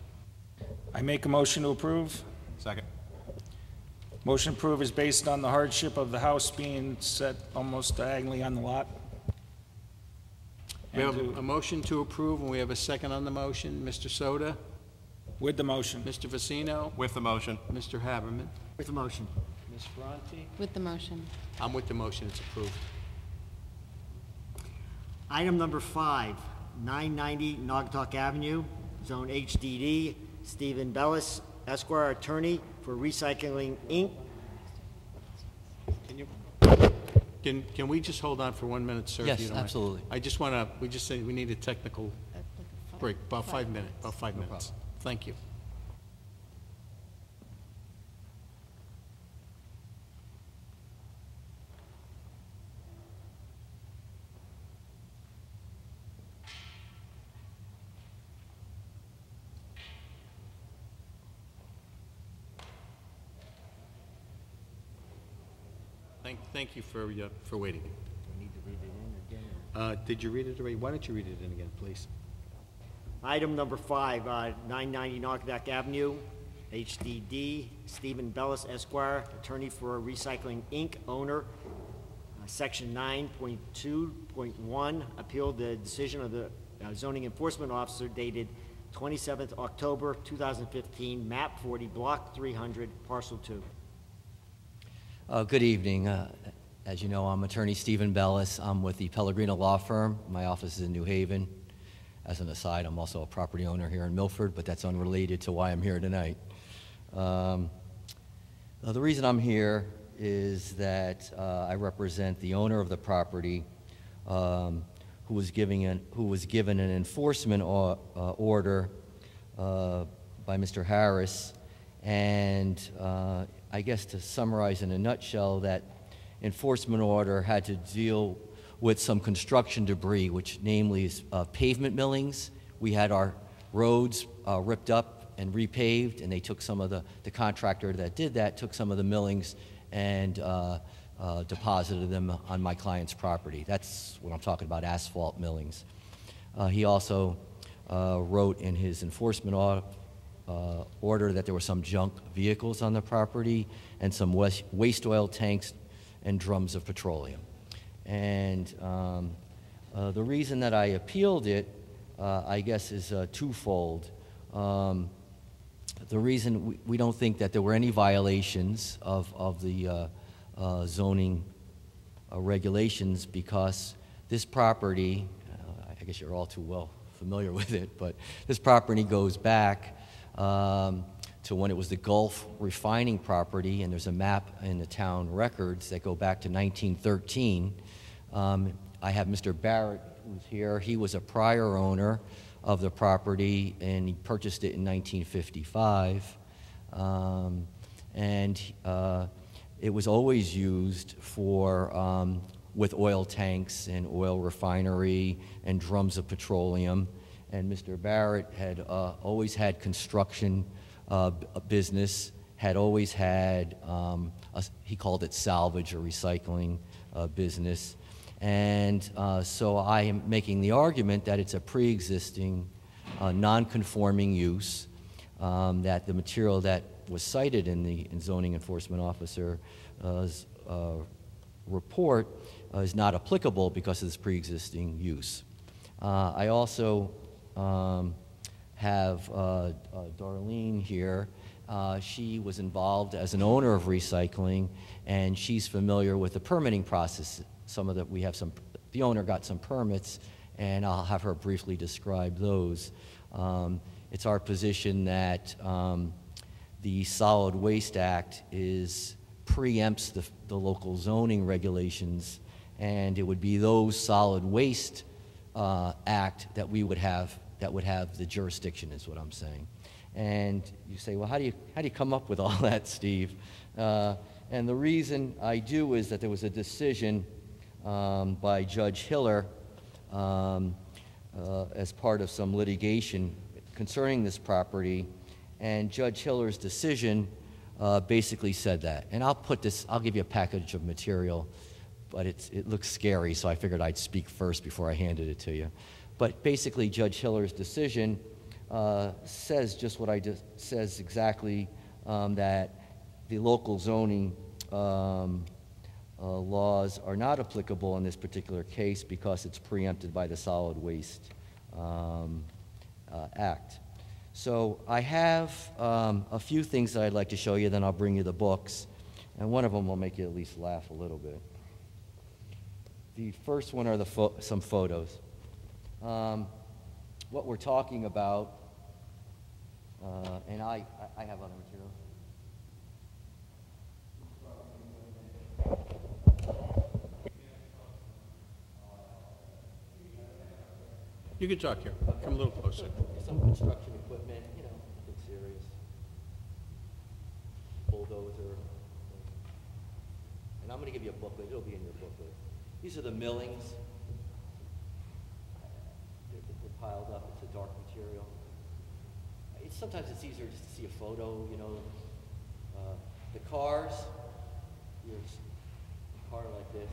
I make a motion to approve. Second. Motion to approve is based on the hardship of the house being set almost diagonally on the lot. We have And a motion to approve, and we have a second on the motion. Mr. Soto? with the motion. Mr. Vicino? With the motion. Mr. Haberman? With the motion. Ms. Ferranti? With the motion. I'm with the motion, it's approved. Item number 5, 990 Naugatuck Avenue, Zone HDD, Stephen Bellis, Esquire, attorney for Recycling, Inc. Can we just hold on for 1 minute, sir? if Yes, you don't mind? absolutely. I just want to, we just said we need a technical break, about 5 minutes, about 5 minutes. Thank you. Thank you for waiting. Did you read it already? Why don't you read it in again, please? Item number 5, 990 Naugatuck Avenue, HDD, Stephen Bellis, Esquire, attorney for Recycling, Inc., owner, Section 9.2.1, appealed the decision of the zoning enforcement officer dated 27th October 2015, map 40, block 300, parcel 2. Good evening. As you know, I'm attorney Stephen Bellis. I'm with the Pellegrino Law Firm. My office is in New Haven. As an aside, I'm also a property owner here in Milford, but that's unrelated to why I'm here tonight. The reason I'm here is that I represent the owner of the property who was given an enforcement order by Mr. Harris, and I guess to summarize in a nutshell, that enforcement order had to deal with some construction debris, which namely is pavement millings. We had our roads ripped up and repaved, and they took some of the contractor that did that took some of the millings and deposited them on my client's property. That's what I'm talking about, asphalt millings. He also wrote in his enforcement order that there were some junk vehicles on the property and some waste oil tanks and drums of petroleum. And the reason that I appealed it, I guess, is twofold. The reason we don't think that there were any violations of the zoning regulations, because this property, I guess you're all too well familiar with it, but this property goes back to when it was the Gulf refining property, and there's a map in the town records that go back to 1913. I have Mr. Barrett, who's here. He was a prior owner of the property, and he purchased it in 1955. It was always used for with oil tanks and oil refinery and drums of petroleum. And Mr. Barrett had always had construction business, had always had, he called it salvage or recycling business. And so I am making the argument that it's a pre-existing, non-conforming use, that the material that was cited in the zoning enforcement officer's report is not applicable because of this pre-existing use. I also have Darlene here. She was involved as an owner of recycling, and she's familiar with the permitting process. The owner got some permits, and I'll have her briefly describe those. It's our position that the Solid Waste Act preempts the local zoning regulations, and it would be those Solid Waste Act that would have the jurisdiction, is what I'm saying. And you say, well, how do you come up with all that, Steve? And the reason I do is that there was a decision by Judge Hiller as part of some litigation concerning this property, and Judge Hiller's decision basically said that. And I'll give you a package of material, but it looks scary, so I figured I'd speak first before I handed it to you. But basically, Judge Hiller's decision says just what I just says exactly, that the local zoning laws are not applicable in this particular case because it's preempted by the Solid Waste Act. So I have a few things that I'd like to show you, then I'll bring you the books, and one of them will make you at least laugh a little bit. The first one are some photos. What we're talking about, and I have other materials. You can talk here. Come a little closer. Some construction equipment, you know, nothing serious. Bulldozer. And I'm going to give you a booklet. It'll be in your booklet. These are the millings. They're piled up. It's a dark material. Sometimes it's easier just to see a photo, you know. The cars, here's a car like this.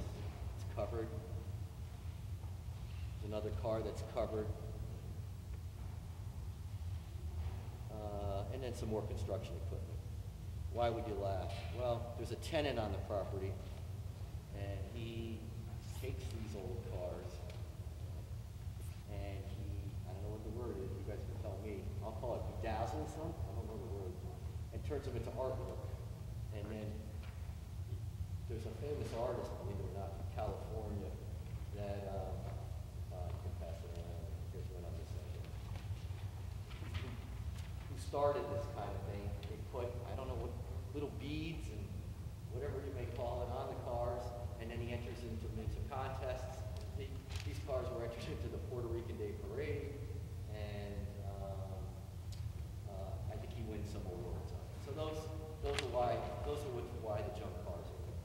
It's covered. There's another car that's covered. And then some more construction equipment. Why would you laugh? Well, there's a tenant on the property, and he takes these old cars, and I don't know what the word is, you guys can tell me, I'll call it bedazzles them, I don't know the word, and turns them into artwork. And then there's a famous artist, believe it or not, from California, that, you can pass it around, here's what I'm saying, who started this kind of thing. They put, I don't know what, little beads and whatever you may call it on the cars, and then he enters into contests. These cars were entered into the Puerto Rican Day Parade, and I think he wins some awards on it. So those are why the junk cars are there.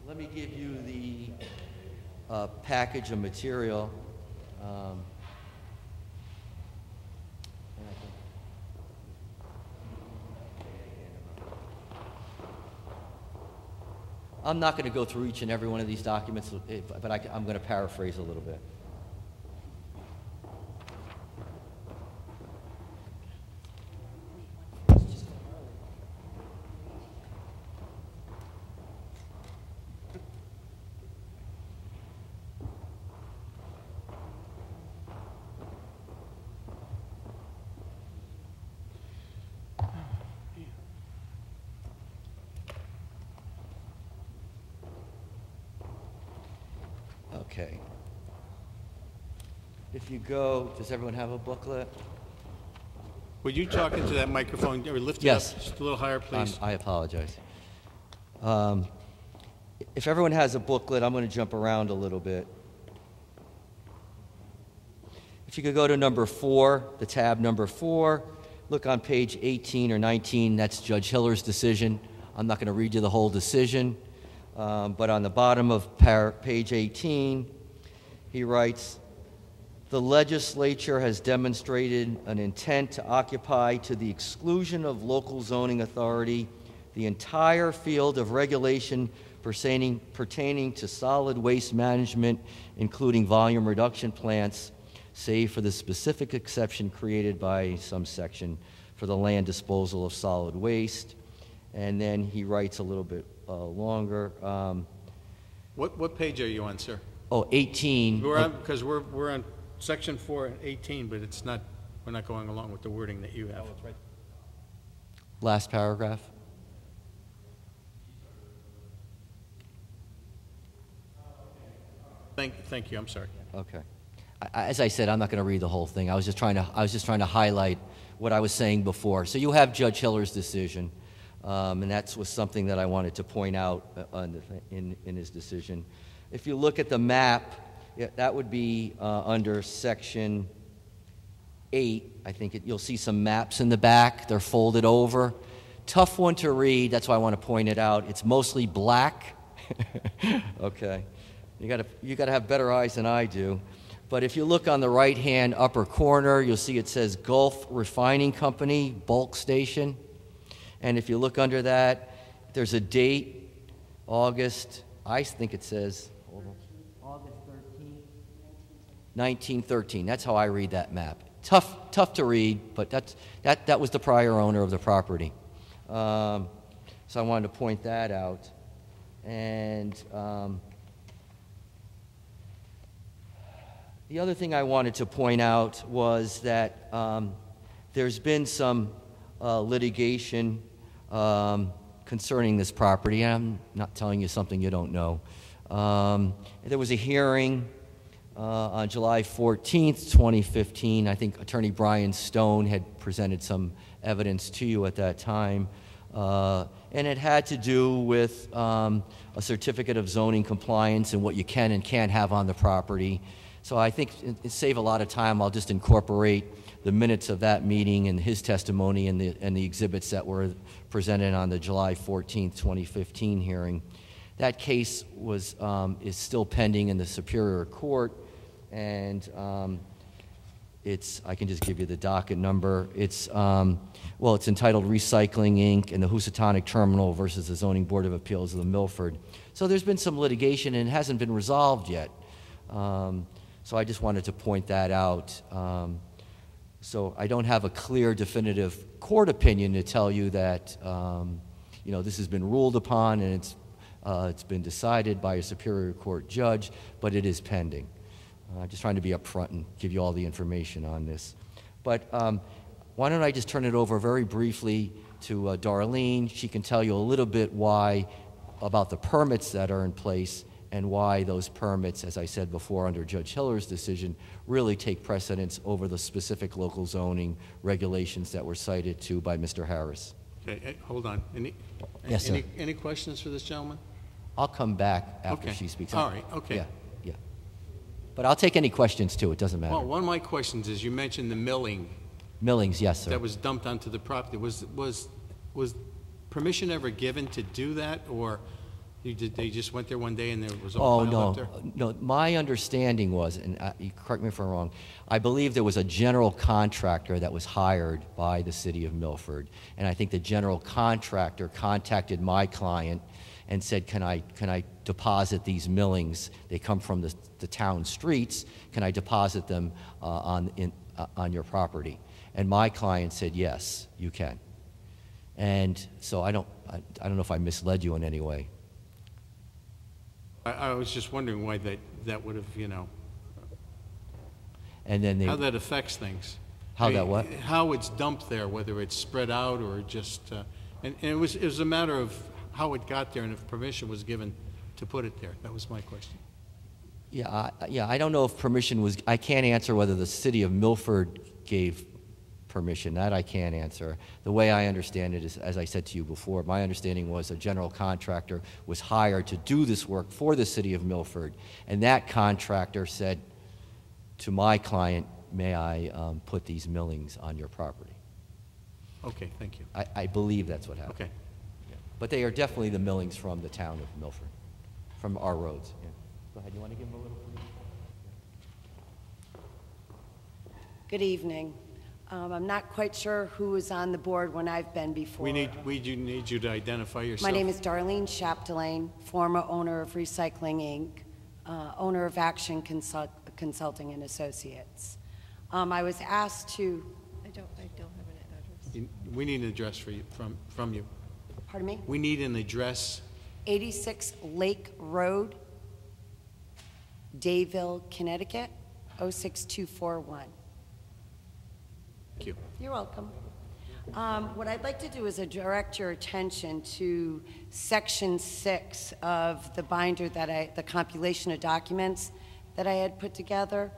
Let me give you the package of material. I'm not going to go through each and every one of these documents, but I'm going to paraphrase a little bit. Okay. If you go, does everyone have a booklet? Would you talk into that microphone or lift Yes. it up just a little higher, please? I apologize. If everyone has a booklet, I'm going to jump around a little bit. If you could go to number 4, the tab number 4, look on page 18 or 19, that's Judge Hiller's decision. I'm not going to read you the whole decision. But on the bottom of page 18, he writes, the legislature has demonstrated an intent to occupy to the exclusion of local zoning authority the entire field of regulation pertaining to solid waste management, including volume reduction plants, save for the specific exception created by some section for the land disposal of solid waste. And then he writes a little bit longer. What page are you on, sir? Oh, 18. Because we're on section 4 and 18, but it's not. We're not going along with the wording that you have. Oh, it's right. Last paragraph. Thank you. I'm sorry. Okay. As I said, I'm not going to read the whole thing. I was just trying to highlight what I was saying before. So you have Judge Hiller's decision. And that was something that I wanted to point out in his decision. If you look at the map, that would be under section 8. I think you'll see some maps in the back. They're folded over. Tough one to read. That's why I want to point it out. It's mostly black. Okay. You gotta have better eyes than I do. But if you look on the right-hand upper corner, you'll see it says Gulf Refining Company, bulk station. And if you look under that, there's a date, August, I think it says, August 13th, 1913. That's how I read that map. Tough to read, but that was the prior owner of the property. So I wanted to point that out. And the other thing I wanted to point out was that there's been some litigation concerning this property, and I'm not telling you something you don't know. There was a hearing on July 14th, 2015. I think Attorney Brian Stone had presented some evidence to you at that time, and it had to do with a certificate of zoning compliance and what you can and can't have on the property. So I think to save a lot of time, I'll just incorporate the minutes of that meeting and his testimony and the exhibits that were presented on the July 14th, 2015 hearing. That case is still pending in the Superior Court, and I can just give you the docket number. It's entitled Recycling, Inc. and the Housatonic Terminal versus the Zoning Board of Appeals of the Milford. So there's been some litigation, and it hasn't been resolved yet. So I just wanted to point that out. So I don't have a clear, definitive court opinion to tell you that this has been ruled upon and it's been decided by a Superior Court judge, but it is pending. I'm just trying to be upfront and give you all the information on this. But why don't I just turn it over very briefly to Darlene. She can tell you a little bit about the permits that are in place and why those permits, as I said before, under Judge Hiller's decision, really take precedence over the specific local zoning regulations that were cited to by Mr. Harris. Okay, hold on. Yes, sir. Any questions for this gentleman? I'll come back after Okay. she speaks. All right, okay. Yeah. But I'll take any questions too, it doesn't matter. Well, one of my questions is, you mentioned the milling Millings, yes, sir. that was dumped onto the property. Was permission ever given to do that, or they just went there one day and there was all piled up there? No. My understanding was, and you correct me if I'm wrong, I believe there was a general contractor that was hired by the city of Milford, and I think the general contractor contacted my client and said, can I deposit these millings? They come from the town streets. Can I deposit them on your property? And my client said, yes, you can. And so I don't know if I misled you in any way. I was just wondering why that would have, And then how that affects things. How that what? How it's dumped there, whether it's spread out or just, and it was a matter of how it got there and if permission was given to put it there. That was my question. Yeah, I don't know if permission was, I can't answer whether the city of Milford gave permission. That I can't answer. The way I understand it is, as I said to you before, my understanding was a general contractor was hired to do this work for the city of Milford, and that contractor said to my client, may I put these millings on your property? Okay, thank you. I believe that's what happened. Okay. Yeah. But they are definitely the millings from the town of Milford, from our roads. Yeah. Go ahead, you want to give them a little? Good evening. I'm not quite sure who was on the board when I've been before. We need you to identify yourself. My name is Darlene Chapdelaine, former owner of Recycling, Inc., owner of Action Consulting and Associates. I was asked to... I don't have an address. We need an address for you, from you. Pardon me? We need an address. 86 Lake Road, Dayville, Connecticut, 06241. Thank you. You're welcome. What I'd like to do is direct your attention to Section 6 of the binder the compilation of documents that I had put together.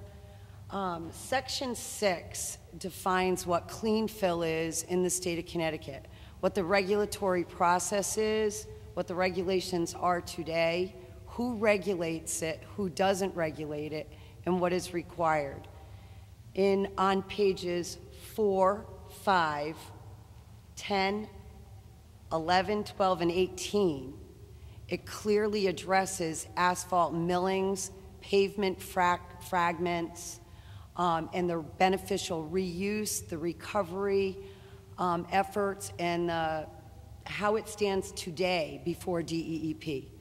Section 6 defines what clean fill is in the state of Connecticut, what the regulatory process is, what the regulations are today, who regulates it, who doesn't regulate it, and what is required. On pages 4, 5, 10, 11, 12, and 18, It clearly addresses asphalt millings, pavement fragments, and the beneficial reuse, the recovery efforts, and how it stands today before DEEP.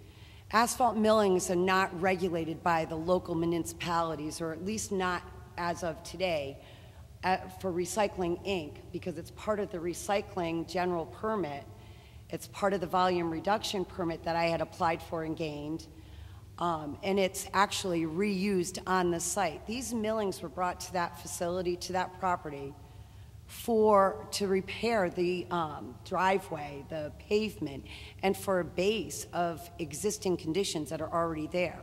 Asphalt millings are not regulated by the local municipalities, or at least not as of today, for Recycling Inc., because it's part of the recycling general permit. It's part of the volume reduction permit that I had applied for and gained, and it's actually reused on the site. These millings were brought to that facility, to that property, to repair the driveway, the pavement, and for a base of existing conditions that are already there.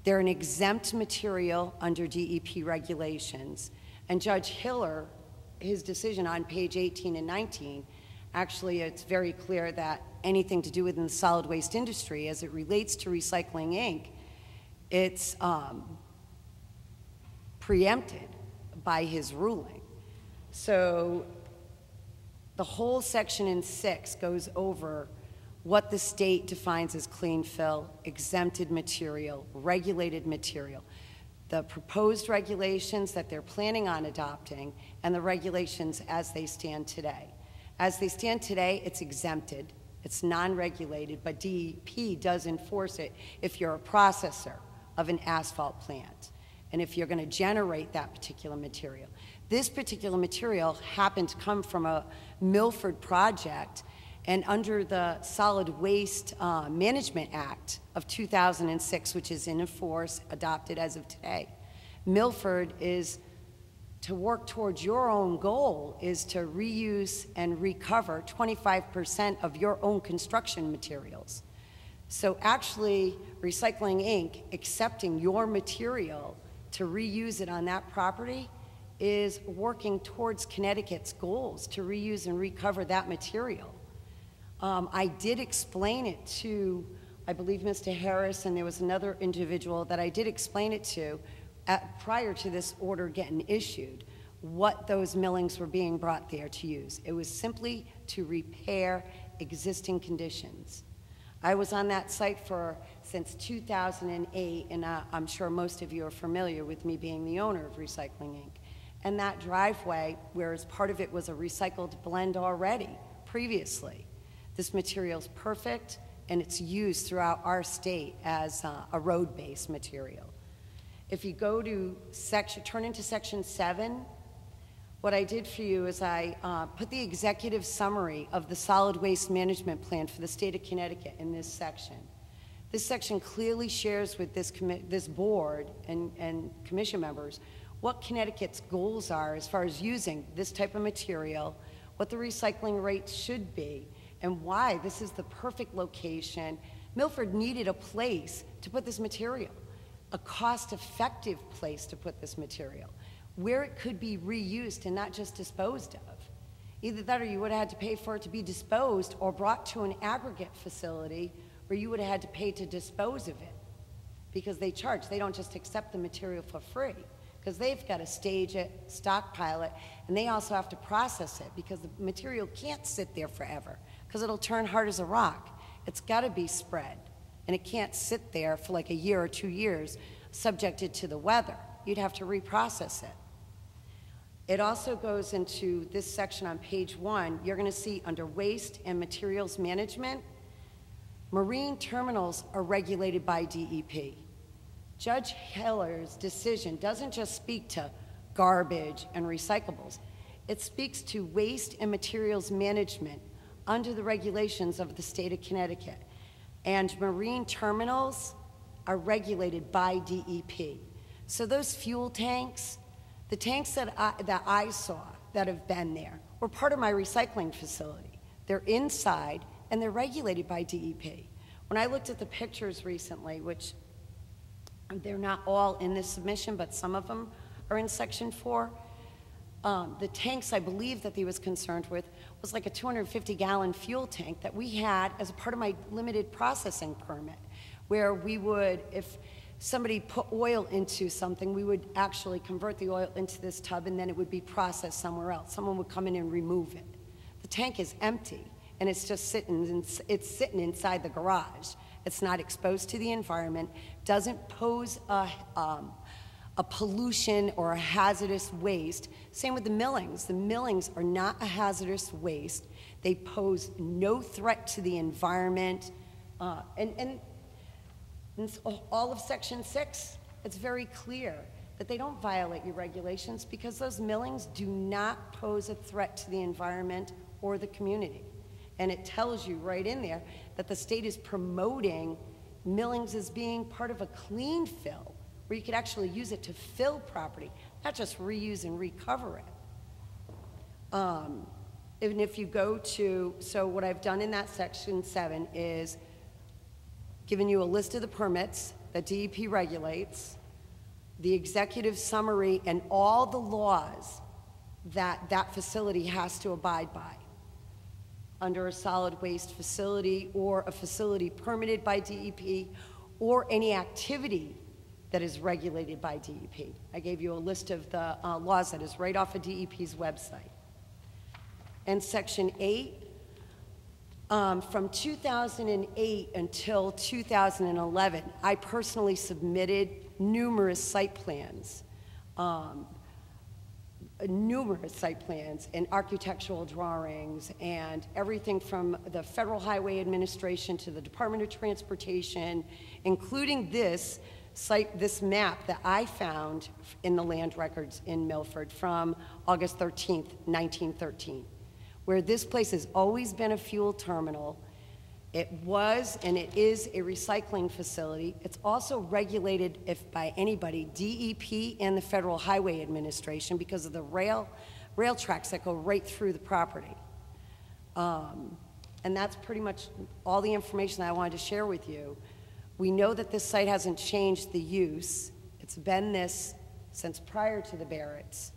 They're an exempt material under DEP regulations, and Judge Hiller, his decision on page 18 and 19, actually it's very clear that anything to do with the solid waste industry as it relates to Recycling Inc., it's preempted by his ruling. So the whole section in 6 goes over what the state defines as clean fill, exempted material, regulated material, the proposed regulations that they're planning on adopting, and the regulations as they stand today. As they stand today, it's exempted, it's non-regulated, but DEP does enforce it if you're a processor of an asphalt plant, and if you're going to generate that particular material. This particular material happened to come from a Milford project, and under the Solid Waste Management Act of 2006, which is in force, adopted as of today, Milford is to work towards your own goal is to reuse and recover 25% of your own construction materials. So actually, Recycling Inc., accepting your material to reuse it on that property is working towards Connecticut's goals to reuse and recover that material. I did explain it to, I believe, Mr. Harris, and there was another individual that I did explain it to prior to this order getting issued, what those millings were being brought there to use. It was simply to repair existing conditions. I was on that site since 2008, and I'm sure most of you are familiar with me being the owner of Recycling Inc. And that driveway, whereas part of it was a recycled blend already previously, this material's perfect, and it's used throughout our state as a road-based material. If you go to turn into section 7, what I did for you is I put the executive summary of the solid waste management plan for the state of Connecticut in this section. This section clearly shares with this board and commission members what Connecticut's goals are as far as using this type of material, what the recycling rates should be, and why this is the perfect location. Milford needed a place to put this material, a cost-effective place to put this material, where it could be reused and not just disposed of. Either that or you would have had to pay for it to be disposed or brought to an aggregate facility where you would have had to pay to dispose of it, because they charge. They don't just accept the material for free, because they've got to stage it, stockpile it, and they also have to process it, because the material can't sit there forever, because it'll turn hard as a rock. It's got to be spread, and it can't sit there for like a year or 2 years subjected to the weather. You'd have to reprocess it. It also goes into this section on page 1. You're going to see under waste and materials management, marine terminals are regulated by DEP. Judge Hiller's decision doesn't just speak to garbage and recyclables. It speaks to waste and materials management under the regulations of the state of Connecticut. And marine terminals are regulated by DEP. So those fuel tanks, the tanks that I saw that have been there were part of my recycling facility. They're inside and they're regulated by DEP. When I looked at the pictures recently, which they're not all in this submission, but some of them are in section 4, the tanks I believe that he was concerned with was like a 250-gallon fuel tank that we had as a part of my limited processing permit, where we would, if somebody put oil into something, we would actually convert the oil into this tub and then it would be processed somewhere else. Someone would come in and remove it. The tank is empty. and it's just it's sitting inside the garage. It's not exposed to the environment, doesn't pose a pollution or a hazardous waste. Same with the millings. The millings are not a hazardous waste. They pose no threat to the environment. And all of Section 6, it's very clear that they don't violate your regulations because those millings do not pose a threat to the environment or the community. And it tells you right in there that the state is promoting millings as being part of a clean fill, where you could actually use it to fill property, not just reuse and recover it. Even if you go to, so what I've done in that Section 7 is given you a list of the permits that DEP regulates, the executive summary, and all the laws that that facility has to abide by under a solid waste facility or a facility permitted by DEP or any activity that is regulated by DEP. I gave you a list of the laws that is right off of DEP's website. And Section 8, from 2008 until 2011, I personally submitted numerous site plans, and architectural drawings and everything from the Federal Highway Administration to the Department of Transportation, including this map that I found in the land records in Milford from August 13th, 1913, where this place has always been a fuel terminal. It was and it is a recycling facility. It's also regulated, if by anybody, DEP and the Federal Highway Administration because of the rail tracks that go right through the property. And that's pretty much all the information that I wanted to share with you. We know that this site hasn't changed the use. It's been this since prior to the Barretts.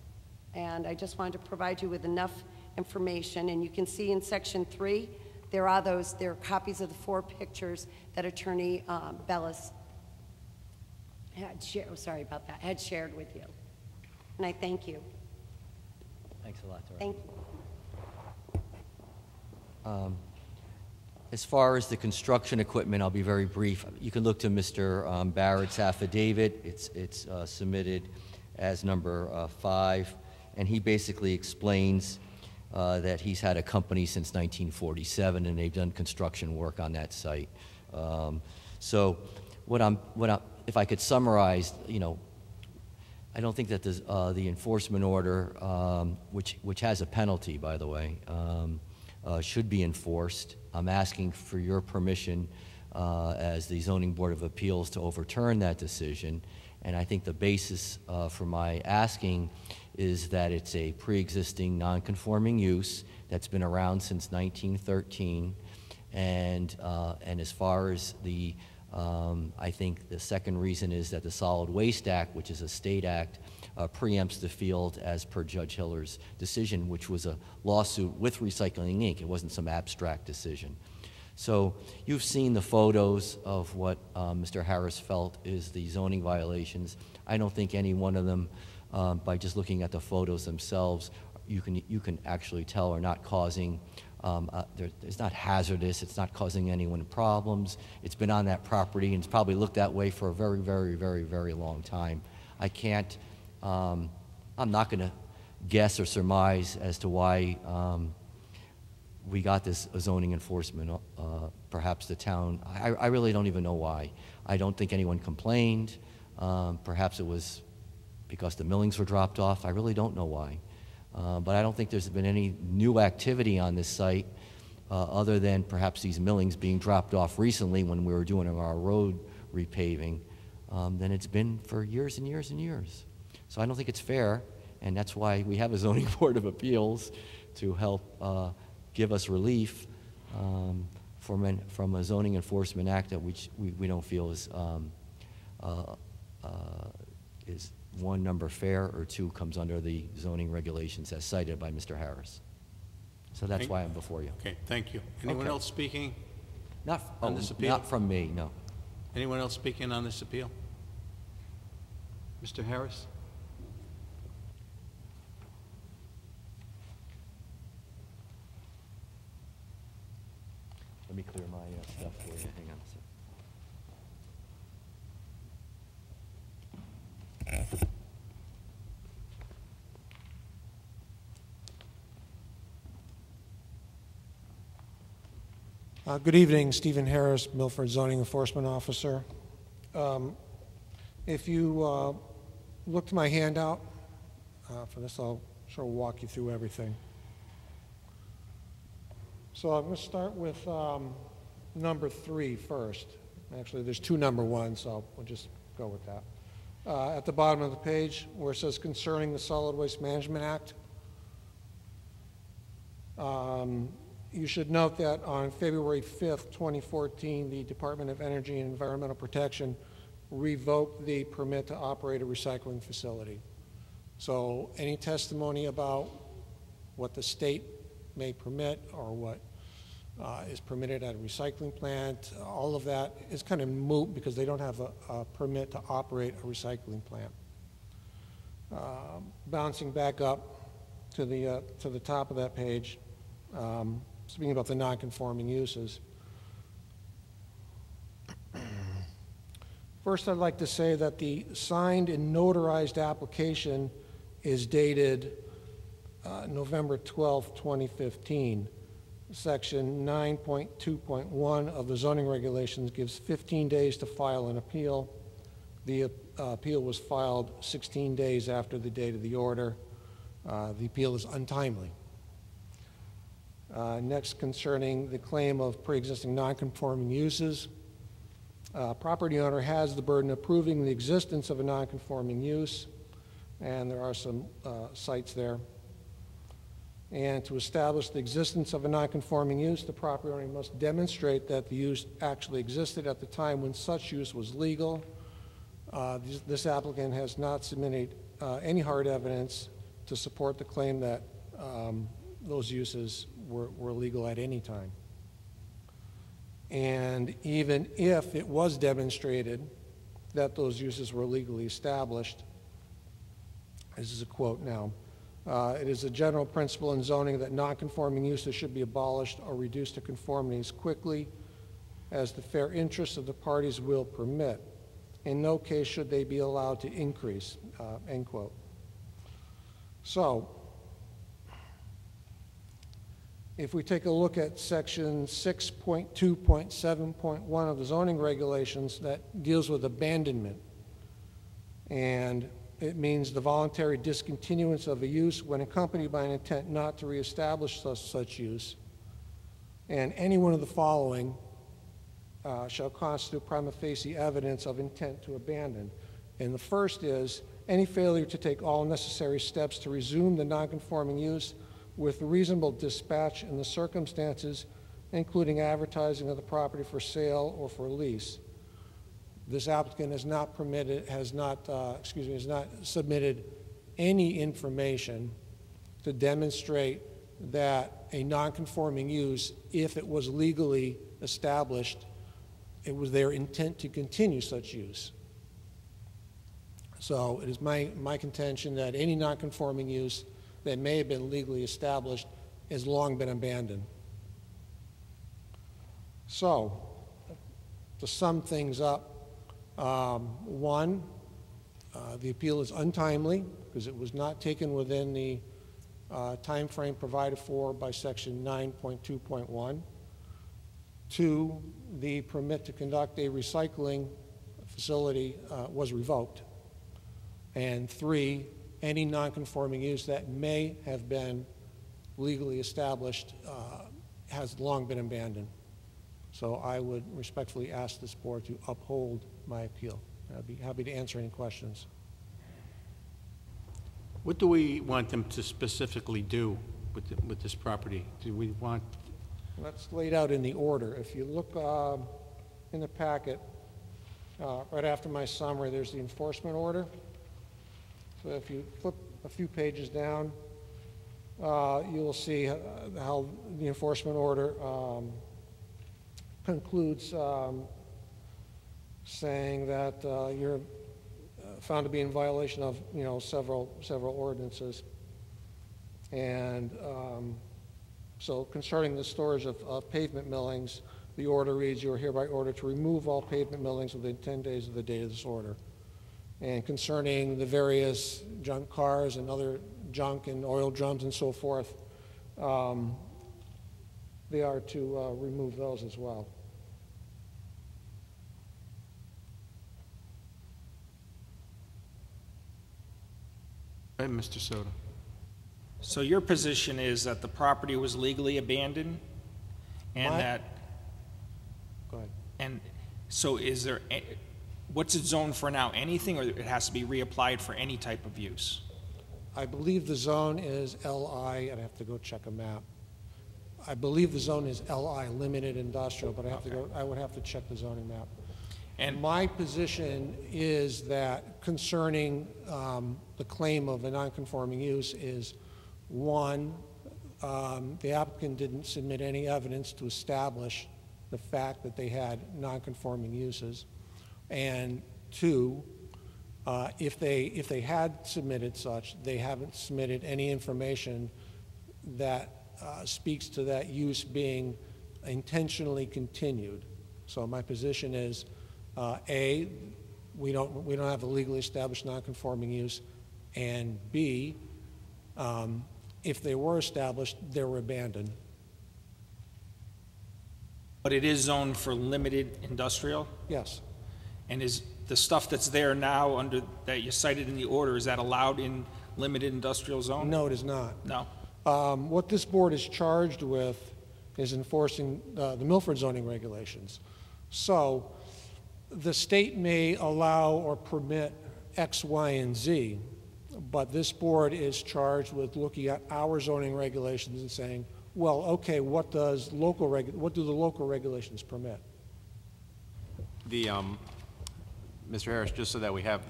And I just wanted to provide you with enough information. And you can see in Section 3, there are copies of the 4 pictures that Attorney Bellis had shared with you. And I thank you. Thanks a lot, Dora. Thank you. As far as the construction equipment, I'll be very brief. You can look to Mr. Barrett's affidavit. It's submitted as number 5, and he basically explains that he's had a company since 1947, and they've done construction work on that site. So, if I could summarize, I don't think that the enforcement order, which has a penalty, by the way, should be enforced. I'm asking for your permission as the Zoning Board of Appeals to overturn that decision. And I think the basis for my asking is that it's a pre-existing non-conforming use that's been around since 1913. And as far as the, I think the second reason is that the Solid Waste Act, which is a state act, preempts the field as per Judge Hiller's decision, which was a lawsuit with Recycling Inc. It wasn't some abstract decision. So you've seen the photos of what Mr. Harris felt is the zoning violations. I don't think any one of them, by just looking at the photos themselves, you can actually tell are not causing, it's not hazardous, it's not causing anyone problems. It's been on that property and it's probably looked that way for a very, very, very, very long time. I can't, I'm not going to guess or surmise as to why we got this zoning enforcement. Perhaps the town, I really don't even know why. I don't think anyone complained. Perhaps it was because the millings were dropped off. I really don't know why. But I don't think there's been any new activity on this site other than perhaps these millings being dropped off recently when we were doing our road repaving than it's been for years and years and years. So I don't think it's fair, and that's why we have a Zoning Board of Appeals to help give us relief from a zoning enforcement act that we don't feel is one, number fair, or two, comes under the zoning regulations as cited by Mr. Harris. So that's why I'm before you. Okay, thank you. Anyone else speaking on this appeal? Not from me, no. Anyone else speaking on this appeal? Mr. Harris? Let me clear my stuff for you. Hang on a sec. Good evening, Stephen Harris, Milford Zoning Enforcement Officer. If you look to my handout, for this I'll sort of walk you through everything. So I'm going to start with number 3 first. Actually, there's 2 number 1s, so we'll just go with that. At the bottom of the page, where it says concerning the Solid Waste Management Act, you should note that on February 5th, 2014, the Department of Energy and Environmental Protection revoked the permit to operate a recycling facility. So any testimony about what the state may permit or what is permitted at a recycling plant, all of that is kind of moot because they don't have a permit to operate a recycling plant. Bouncing back up to the top of that page, speaking about the non-conforming uses. First, I'd like to say that the signed and notarized application is dated November 12, 2015. Section 9.2.1 of the zoning regulations gives 15 days to file an appeal. The appeal was filed 16 days after the date of the order. The appeal is untimely. Next, concerning the claim of pre-existing non-conforming uses, property owner has the burden of proving the existence of a non-conforming use, and there are some sites there. And to establish the existence of a non-conforming use, the property owner must demonstrate that the use actually existed at the time when such use was legal. This applicant has not submitted any hard evidence to support the claim that those uses were legal at any time. And even if it was demonstrated that those uses were legally established, this is a quote now, it is a general principle in zoning that non-conforming uses should be abolished or reduced to conformity as quickly as the fair interests of the parties will permit. In no case should they be allowed to increase, end quote. So, if we take a look at section 6.2.7.1 of the zoning regulations, that deals with abandonment. And it means the voluntary discontinuance of a use when accompanied by an intent not to reestablish such use. And any one of the following shall constitute prima facie evidence of intent to abandon. And the first is any failure to take all necessary steps to resume the nonconforming use with reasonable dispatch in the circumstances, including advertising of the property for sale or for lease. This applicant has not submitted any information to demonstrate that a nonconforming use, if it was legally established, it was their intent to continue such use. So it is my contention that any nonconforming use that may have been legally established has long been abandoned. So, to sum things up, one, the appeal is untimely because it was not taken within the time frame provided for by section 9.2.1. Two, the permit to conduct a recycling facility was revoked. And three, any nonconforming use that may have been legally established has long been abandoned. So I would respectfully ask this board to uphold my appeal. I'd be happy to answer any questions. What do we want them to specifically do with this property? Do we want... That's laid out in the order. If you look in the packet, right after my summary, there's the enforcement order. So if you flip a few pages down, you will see how the enforcement order concludes saying that you're found to be in violation of several ordinances, and so concerning the storage of pavement millings, The order reads, you are hereby ordered to remove all pavement millings within 10 days of the date of this order. And concerning the various junk cars and other junk and oil drums and so forth, they are to remove those as well. Right, Mr. Soto. So your position is that the property was legally abandoned, and that, Go ahead. and so is there, what's it zoned for now? Anything, or it has to be reapplied for any type of use? I believe the zone is LI, I'd have to go check a map. I believe the zone is LI, limited industrial, but I would have to check the zoning map. And my position is that concerning the claim of a nonconforming use is, one, the applicant didn't submit any evidence to establish the fact that they had nonconforming uses, and two, if they had submitted such, they haven't submitted any information that speaks to that use being intentionally continued. So my position is, A, we don't have a legally established nonconforming use, and B, if they were established, they were abandoned. But it is zoned for limited industrial? Yes. And is the stuff that's there now under, that you cited in the order, is that allowed in limited industrial zone? No, it is not. No. What this board is charged with is enforcing the Milford zoning regulations. So the state may allow or permit X, Y, and Z, but this board is charged with looking at our zoning regulations and saying, well, okay, what do the local regulations permit? Mr. Harris, just so that we have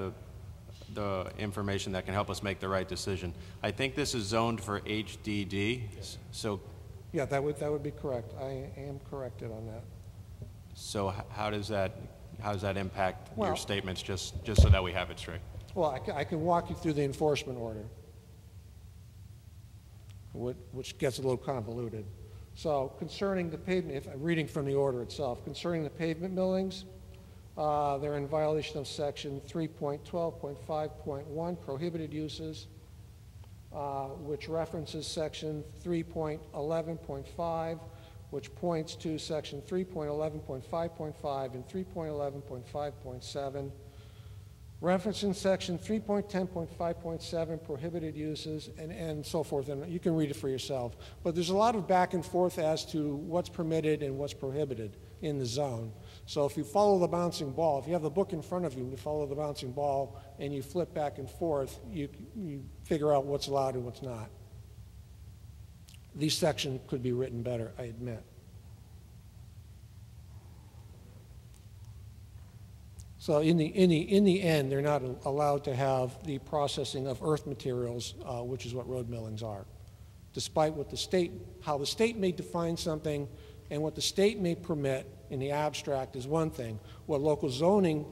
the information that can help us make the right decision, I think this is zoned for HDD. So, yeah, that would be correct. I am corrected on that. So how does that impact your Well, statements? Just so that we have it straight. Well, I can walk you through the enforcement order, which gets a little convoluted. So concerning the pavement, if I'm reading from the order itself, concerning the pavement millings, they're in violation of section 3.12.5.1, prohibited uses, which references section 3.11.5, which points to section 3.11.5.5 and 3.11.5.7, referencing section 3.10.5.7, prohibited uses, and so forth, and you can read it for yourself. But there's a lot of back and forth as to what's permitted and what's prohibited in the zone. So if you follow the bouncing ball, if you have the book in front of you and you follow the bouncing ball and you flip back and forth, you figure out what's allowed and what's not. These sections could be written better, I admit. So in the end, they're not allowed to have the processing of earth materials, which is what road millings are. Despite what how the state may define something and what the state may permit in the abstract is one thing. What local zoning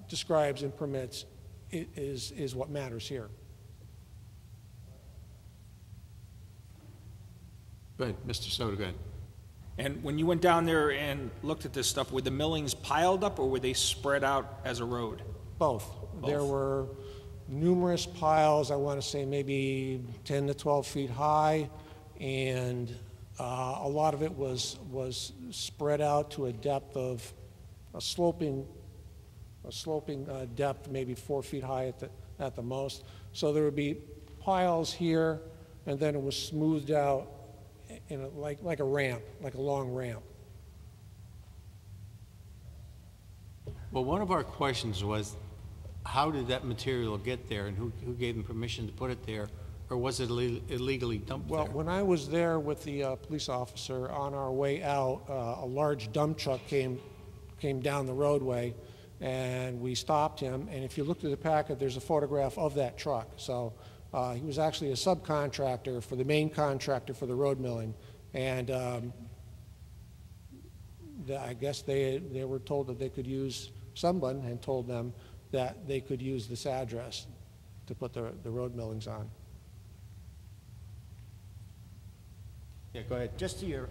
describes and permits is what matters here. Go ahead, Mr. Soto, go ahead. And when you went down there and looked at this stuff, were the millings piled up or were they spread out as a road? Both. There were numerous piles, I want to say maybe 10 to 12 feet high, and a lot of it was spread out to a depth of a sloping depth, maybe 4 feet high at the most. So there would be piles here, and then it was smoothed out in like a ramp, like a long ramp. Well, one of our questions was, how did that material get there, and who gave them permission to put it there, or was it illegally dumped there? Well, when I was there with the police officer, on our way out, a large dump truck came down the roadway, and we stopped him, and if you look through the packet, there's a photograph of that truck. So he was actually a subcontractor for the main contractor for the road milling, and I guess they were told that they could use, someone had told them that they could use this address to put the road millings on. Yeah, go ahead. Just to your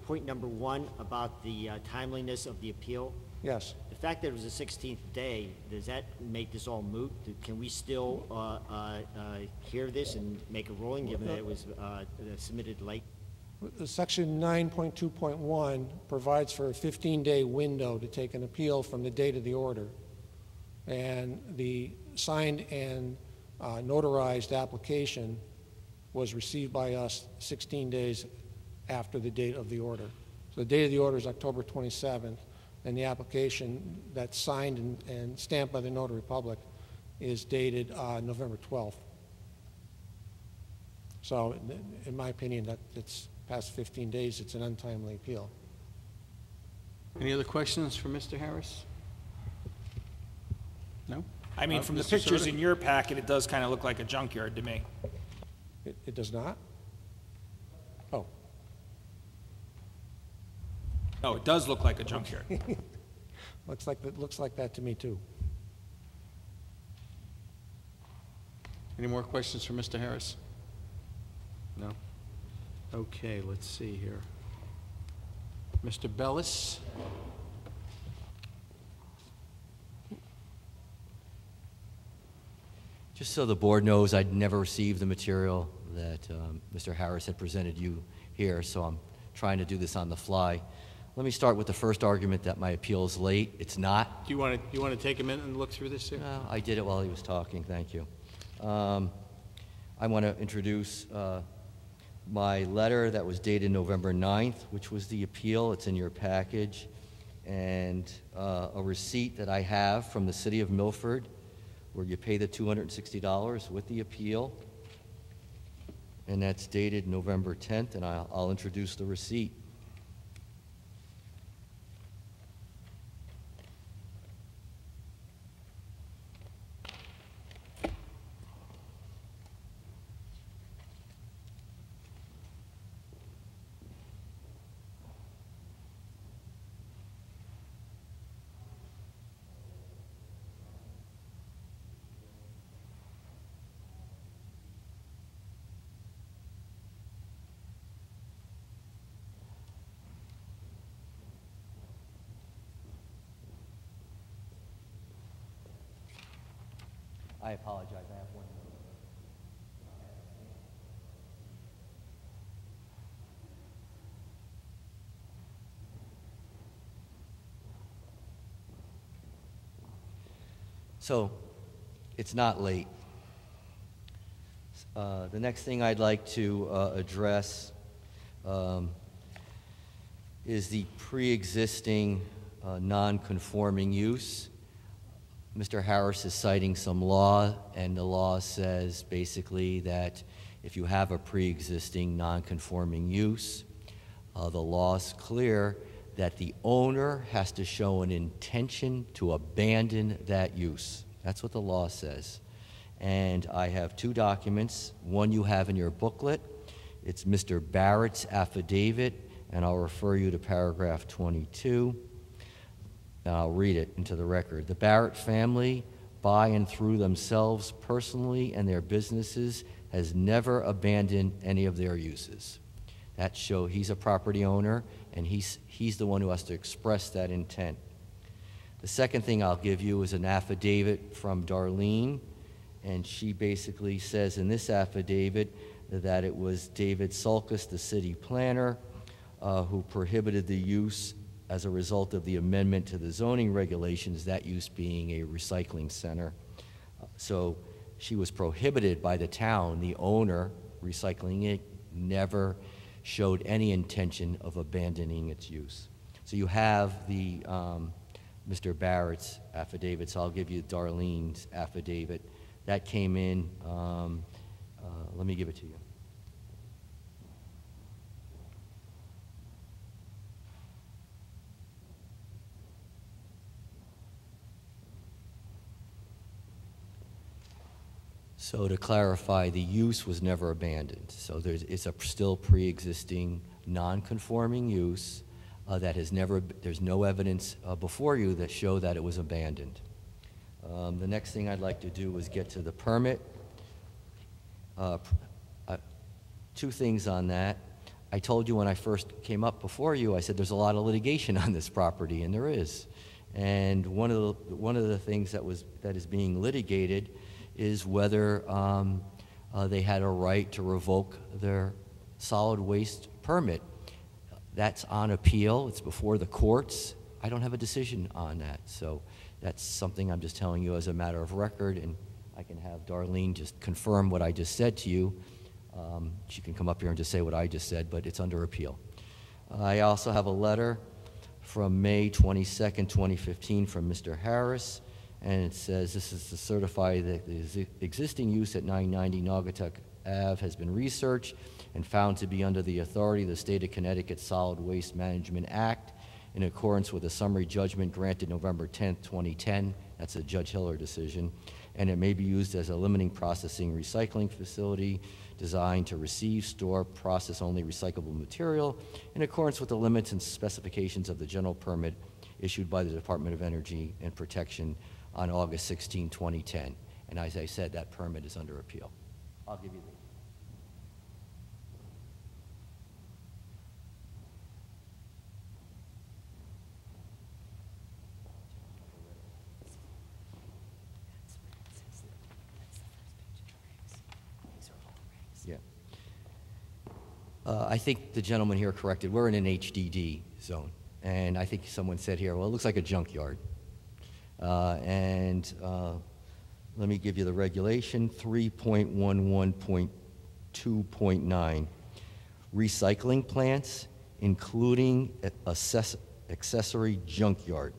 point number one about the timeliness of the appeal, Yes. the fact that it was the 16th day, does that make this all moot? Can we still hear this and make a ruling, given that it was submitted late? Section 9.2.1 provides for a 15-day window to take an appeal from the date of the order. And the signed and notarized application was received by us 16 days after the date of the order. So the date of the order is October 27th, and the application that's signed and stamped by the Notary Public is dated November 12th. So in my opinion, that it's past 15 days, it's an untimely appeal. Any other questions for Mr. Harris? No? I mean, from the Mr. pictures Serta? in your packet, it does kind of look like a junkyard to me. It does not? Oh. No, it does look like a junkyard. Looks like that to me, too. Any more questions for Mr. Harris? No? Okay, let's see here. Mr. Bellis? Just so the board knows, I'd never received the material that Mr. Harris had presented you here, so I'm trying to do this on the fly. Let me start with the first argument that my appeal is late. It's not. Do you want to take a minute and look through this here? I did it while he was talking, thank you. I want to introduce my letter that was dated November 9th, which was the appeal. It's in your package. And a receipt that I have from the City of Milford, where you pay the $260 with the appeal. And that's dated November 10th, and I'll introduce the receipt. I apologize, I have one. So, it's not late. The next thing I'd like to address is the pre-existing non-conforming use. Mr. Harris is citing some law, and the law says basically that if you have a pre-existing non-conforming use, the law's clear that the owner has to show an intention to abandon that use. That's what the law says. And I have two documents. One you have in your booklet. It's Mr. Barrett's affidavit, and I'll refer you to paragraph 22. And I'll read it into the record. The Barrett family, by and through themselves personally and their businesses, has never abandoned any of their uses. That shows he's a property owner, and he's the one who has to express that intent. The second thing I'll give you is an affidavit from Darlene, and she basically says in this affidavit that it was David Sulkus, the city planner, who prohibited the use as a result of the amendment to the zoning regulations, that use being a recycling center. So she was prohibited by the town. The owner, Recycling Inc., never showed any intention of abandoning its use. So you have the Mr. Barrett's affidavit, so I'll give you Darlene's affidavit. That came in, let me give it to you. So to clarify, the use was never abandoned. So it's a still pre-existing non-conforming use that has never, there's no evidence before you that show that it was abandoned. The next thing I'd like to do is get to the permit. Two things on that. I told you when I first came up before you, I said there's a lot of litigation on this property, and there is. And one of the things that is being litigated is whether they had a right to revoke their solid waste permit. That's on appeal. It's before the courts. I don't have a decision on that. So that's something I'm just telling you as a matter of record, and I can have Darlene just confirm what I just said to you. She can come up here and just say what I just said, but it's under appeal. I also have a letter from May 22nd, 2015 from Mr. Harris, and it says this is to certify that the existing use at 990 Naugatuck Ave has been researched and found to be under the authority of the State of Connecticut Solid Waste Management Act in accordance with a summary judgment granted November 10th, 2010. That's a Judge Hiller decision. And it may be used as a limiting processing recycling facility designed to receive, store, process only recyclable material in accordance with the limits and specifications of the general permit issued by the Department of Energy and Protection on August 16, 2010. And as I said, that permit is under appeal. I'll give you the I think the gentleman here corrected. We're in an HDD zone. And I think someone said here, well, it looks like a junkyard. Let me give you the regulation, 3.11.2.9. Recycling plants, including accessory junkyard.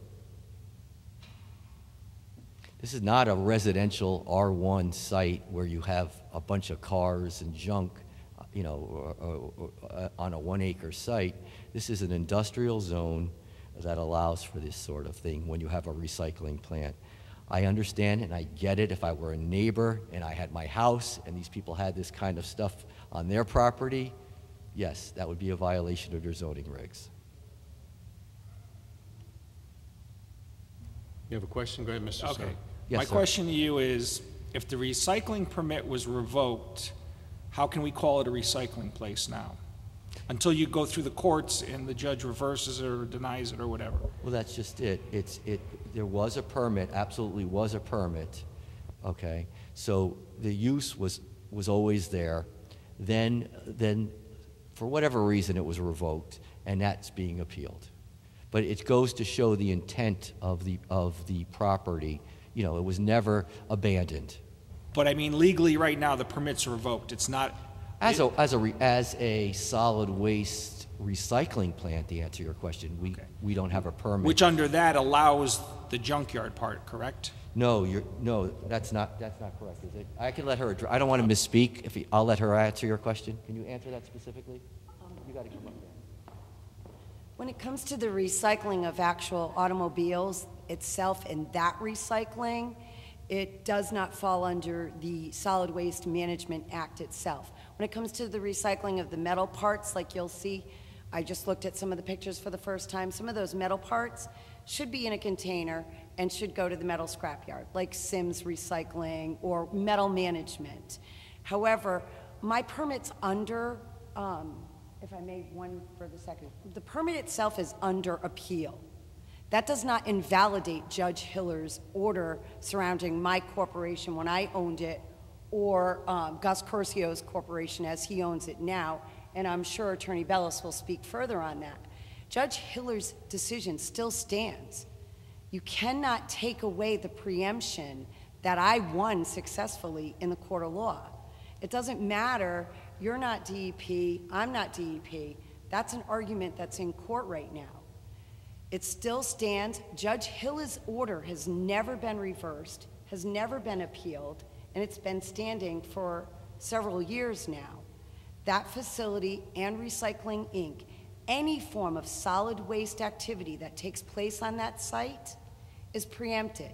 This is not a residential R1 site where you have a bunch of cars and junk, you know, on a 1 acre site. This is an industrial zone that allows for this sort of thing when you have a recycling plant. I understand and I get it. If I were a neighbor and I had my house and these people had this kind of stuff on their property, yes, that would be a violation of their zoning regs. You have a question? Go ahead, Mr. Okay. Sir. Yes, My sir. question to you is, if the recycling permit was revoked, how can we call it a recycling place now? Until you go through the courts and the judge reverses it or denies it or whatever. Well, that's just it. There was a permit, absolutely was a permit, okay? So the use was always there. Then for whatever reason, it was revoked, and that's being appealed. But it goes to show the intent of the property. You know, it was never abandoned. But I mean, legally, right now, the permit's revoked. It's not. As a solid waste recycling plant, to answer your question, we don't have a permit. Which under that allows the junkyard part, correct? No, that's not correct, is it? I can let her. I don't want to misspeak. I'll let her answer your question. Can you answer that specifically? You got to come up there. When it comes to the recycling of actual automobiles itself and that recycling, it does not fall under the Solid Waste Management Act itself. When it comes to the recycling of the metal parts, like you'll see, I just looked at some of the pictures for the first time. Some of those metal parts should be in a container and should go to the metal scrapyard, like Sims Recycling or Metal Management. However, my permit's under, if I may, one for the second. The permit itself is under appeal. That does not invalidate Judge Hiller's order surrounding my corporation when I owned it, or Gus Curcio's corporation as he owns it now, and I'm sure Attorney Bellis will speak further on that. Judge Hiller's decision still stands. You cannot take away the preemption that I won successfully in the court of law. It doesn't matter, you're not DEP, I'm not DEP. That's an argument that's in court right now. It still stands. Judge Hiller's order has never been reversed, has never been appealed, and it's been standing for several years now. That facility and Recycling Inc., any form of solid waste activity that takes place on that site is preempted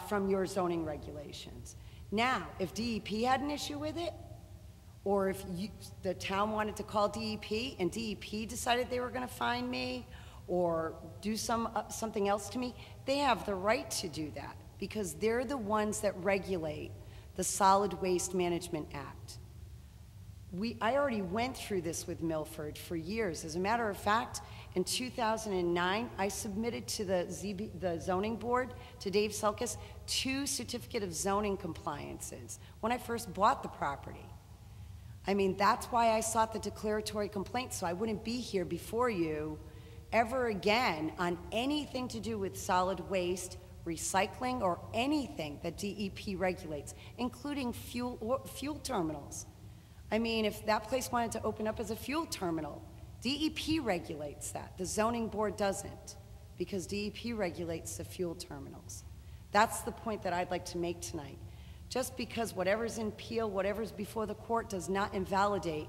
from your zoning regulations. Now, if DEP had an issue with it, or if the town wanted to call DEP and DEP decided they were going to fine me or do something else to me, they have the right to do that because they're the ones that regulate the Solid Waste Management Act. I already went through this with Milford for years. As a matter of fact, in 2009, I submitted to the zoning board, to Dave Selkis, 2 certificate of zoning compliances when I first bought the property. I mean, that's why I sought the declaratory complaint, so I wouldn't be here before you ever again on anything to do with solid waste, recycling, or anything that DEP regulates, including fuel terminals. I mean, if that place wanted to open up as a fuel terminal, DEP regulates that. The zoning board doesn't, because DEP regulates the fuel terminals. That's the point that I'd like to make tonight. Just because whatever's in Peel, whatever's before the court does not invalidate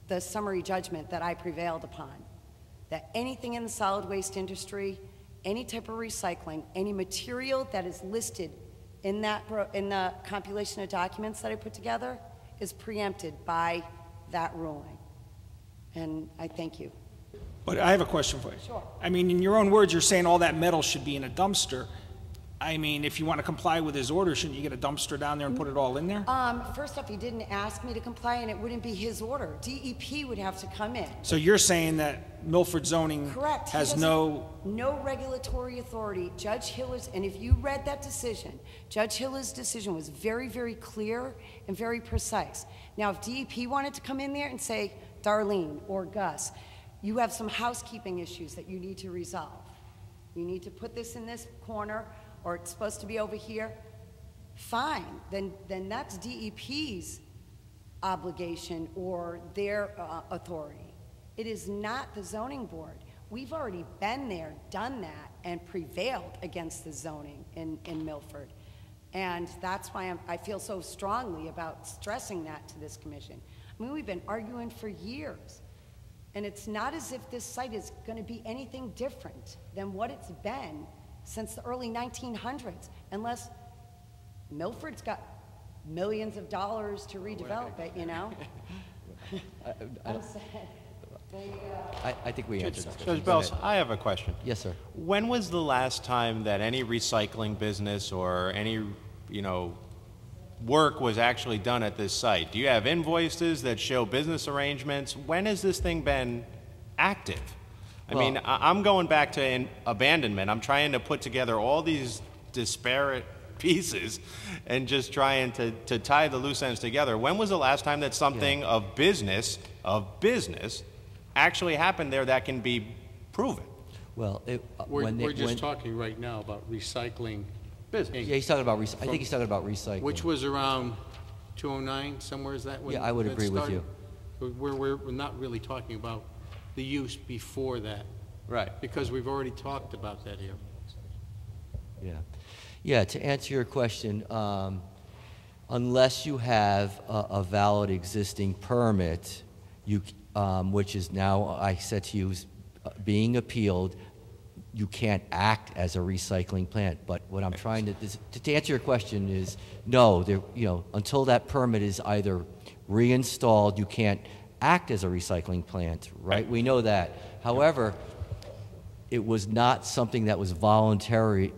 the summary judgment that I prevailed upon. That anything in the solid waste industry, any type of recycling, any material that is listed in the compilation of documents that I put together is preempted by that ruling. And I thank you. But I have a question for you. Sure. I mean, in your own words, you're saying all that metal should be in a dumpster. I mean, if you want to comply with his order, shouldn't you get a dumpster down there and put it all in there? First off, he didn't ask me to comply, and it wouldn't be his order. DEP would have to come in. So you're saying that Milford zoning Correct. has He no... No regulatory authority. Judge Hiller's, and if you read that decision, Judge Hiller's decision was very, very clear and very precise. Now, if DEP wanted to come in there and say, Darlene or Gus, you have some housekeeping issues that you need to resolve. You need to put this in this corner, or it's supposed to be over here, fine, then that's DEP's obligation or their authority. It is not the zoning board. We've already been there, done that, and prevailed against the zoning in Milford. And that's why I feel so strongly about stressing that to this commission. I mean, we've been arguing for years. And it's not as if this site is going to be anything different than what it's been since the early 1900s, unless Milford's got millions of dollars to redevelop it, you know? I'm saying. I think we answered this. Judge Bells, I have a question. Yes, sir. When was the last time that any recycling business or any, work was actually done at this site? Do you have invoices that show business arrangements? When has this thing been active? I mean, I'm going back to abandonment. I'm trying to put together all these disparate pieces and just trying to tie the loose ends together. When was the last time that something of business actually happened there that can be proven? Well, we're just talking right now about recycling business. Yeah, he's talking about. I think he's talking about recycling. Which was around 2009, somewhere is that? When Yeah, I would that agree with started? you. We're not really talking about the use before that. Right. Because we've already talked about that here. Yeah, to answer your question, unless you have a valid existing permit, which is now, I said to you, being appealed, you can't act as a recycling plant. But what I'm trying to answer your question is, no, until that permit is either reinstalled, you can't act as a recycling plant, right? We know that. However, it was not something that was voluntarily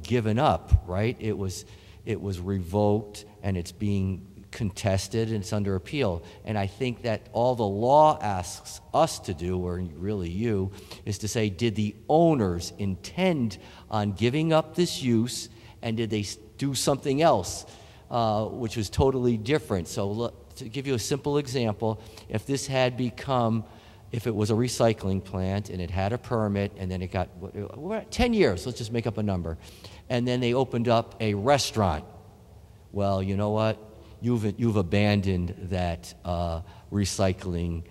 given up, right? It was revoked, and it's being contested, and it's under appeal. And I think that all the law asks us to do, or really you, is to say, did the owners intend on giving up this use, and did they do something else, which was totally different? So look, to give you a simple example, if this had become, if it was a recycling plant and it had a permit and then it got, 10 years, let's just make up a number, and then they opened up a restaurant, well, you know what? You've abandoned that recycling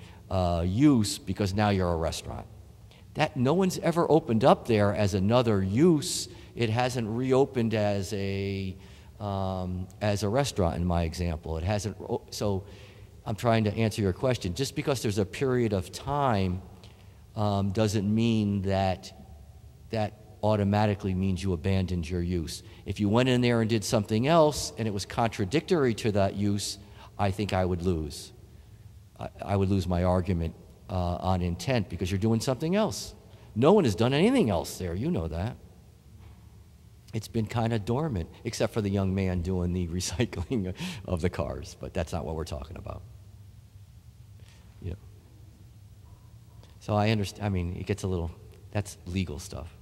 use because now you're a restaurant. That no one's ever opened up there as another use. It hasn't reopened as a restaurant in my example. It hasn't. So I'm trying to answer your question. Just because there's a period of time doesn't mean that automatically means you abandoned your use. If you went in there and did something else and it was contradictory to that use, I think I would lose. I would lose my argument on intent because you're doing something else. No one has done anything else there. You know that. It's been kind of dormant, except for the young man doing the recycling of the cars, but that's not what we're talking about. you know. So I understand, I mean, it gets a little, that's legal stuff.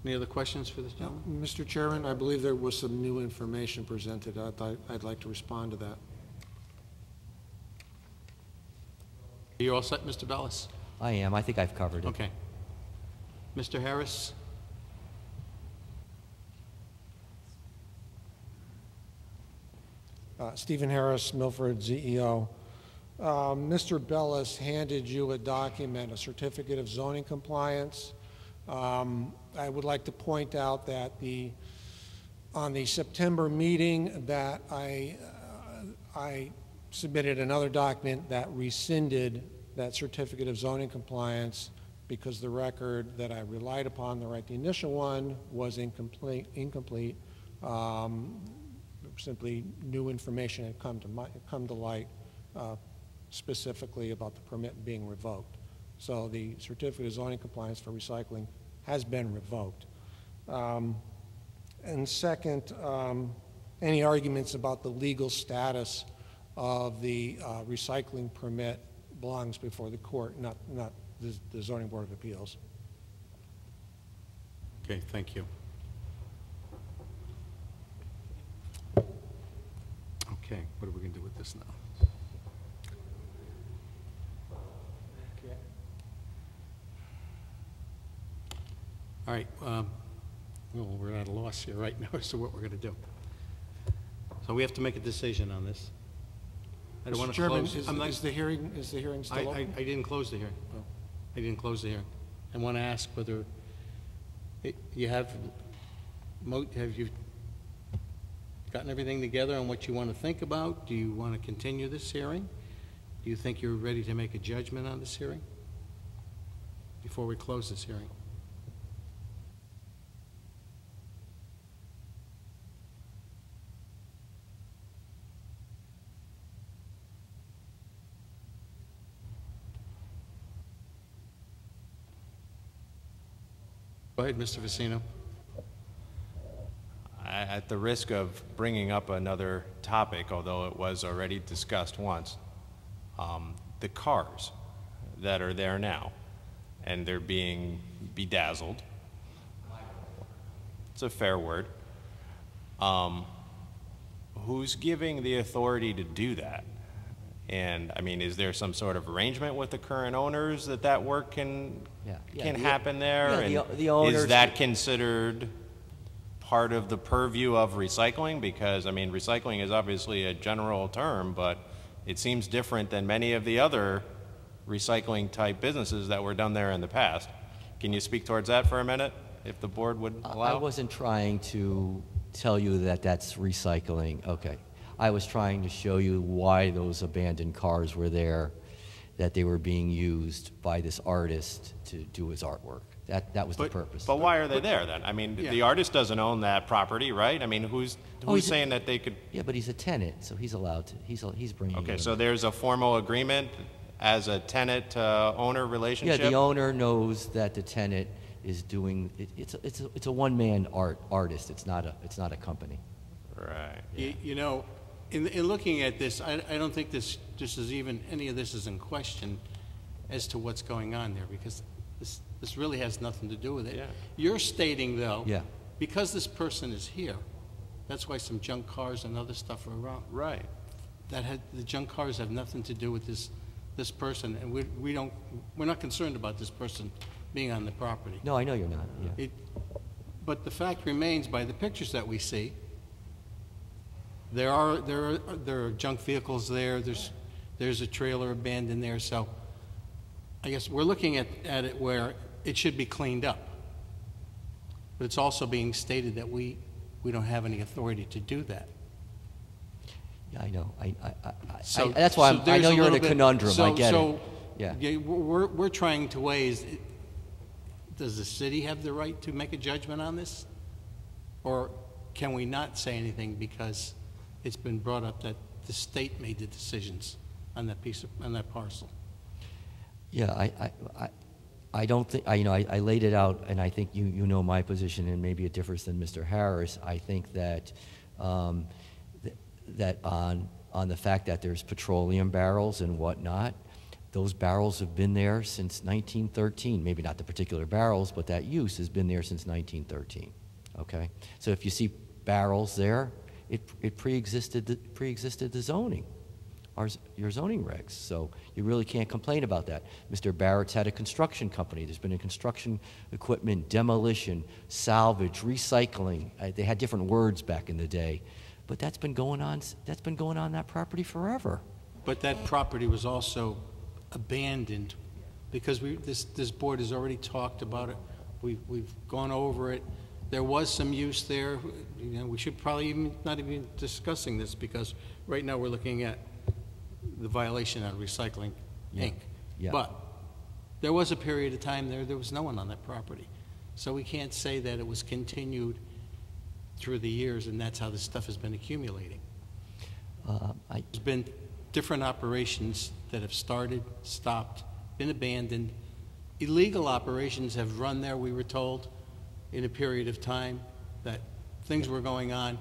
Any other questions for this gentleman? Mr. Chairman, I believe there was some new information presented. I'd like to respond to that. Are you all set, Mr. Bellis? I am. I think I've covered it. Okay. Mr. Harris? Stephen Harris, Milford, ZEO. Mr. Bellis handed you a document, a certificate of zoning compliance. I would like to point out that on the September meeting that I submitted another document that rescinded that certificate of zoning compliance because the record that I relied upon to write the initial one was incomplete. Simply new information had come to light specifically about the permit being revoked. So the certificate of zoning compliance for recycling has been revoked. And second, any arguments about the legal status of the recycling permit belongs before the court, not the Zoning Board of Appeals. Okay, thank you. Okay, what are we going to do with this now? All right, well, we're at a loss here right now as to what we're going to do. So we have to make a decision on this. I don't want to close. Is the hearing still open? I didn't close the hearing. I didn't close the hearing. I want to ask whether you have you gotten everything together on what you want to think about? Do you want to continue this hearing? Do you think you're ready to make a judgment on this hearing before we close this hearing? Go ahead, Mr. Vicino. At the risk of bringing up another topic, although it was already discussed once, the cars that are there now, and they're being bedazzled. It's a fair word. Who's giving the authority to do that? And, I mean, is there some sort of arrangement with the current owners that work can happen there? Yeah, and the owners, is that considered part of the purview of recycling? Because, I mean, recycling is obviously a general term, but it seems different than many of the other recycling type businesses that were done there in the past. Can you speak towards that for a minute, if the board would allow? I wasn't trying to tell you that that's recycling. Okay. I was trying to show you why those abandoned cars were there, that they were being used by this artist to do his artwork. That was the purpose. But why are they there then? I mean, the artist doesn't own that property, right? I mean, who's saying that they could? Yeah, but he's a tenant, so he's allowed to. He's bringing. Okay, so there's a formal agreement as a tenant-owner relationship. Yeah, the owner knows that the tenant is doing. It's a one-man artist. It's not a company. Right. You know, in looking at this, I don't think this is even any of this is in question as to what's going on there, because this really has nothing to do with it. Yeah. You're stating, though, because this person is here, that's why some junk cars and other stuff are around. Right. The junk cars have nothing to do with this person, and we're not concerned about this person being on the property. No, I know you're not. Yeah. But the fact remains, by the pictures that we see, there are junk vehicles there. There's a trailer abandoned there. So I guess we're looking at it where it should be cleaned up. But it's also being stated that we don't have any authority to do that. Yeah, I know. That's why I know you're in a conundrum. I get it. Yeah, we're trying to weigh, does the city have the right to make a judgment on this? Or can we not say anything because it's been brought up that the state made the decisions on that parcel? Yeah, I don't think, I laid it out, and I think you know my position, and maybe it differs than Mr. Harris. I think that that on on the fact that there's petroleum barrels and whatnot. Those barrels have been there since 1913. Maybe not the particular barrels, but that use has been there since 1913. Okay? So if you see barrels there, it pre-existed the zoning, your zoning regs. So you really can't complain about that. Mr. Barrett's had a construction company. There's been a construction equipment, demolition, salvage, recycling. They had different words back in the day. But that's been going on that property forever. But that property was also abandoned because this board has already talked about it. We've gone over it. There was some use there. You know, we should probably not even discussing this because right now we're looking at the violation on Recycling Inc. Yeah. But there was a period of time there was no one on that property. So we can't say that it was continued through the years and that's how this stuff has been accumulating. There's been different operations that have started, stopped, been abandoned. Illegal operations have run there, we were told, in a period of time that things were going on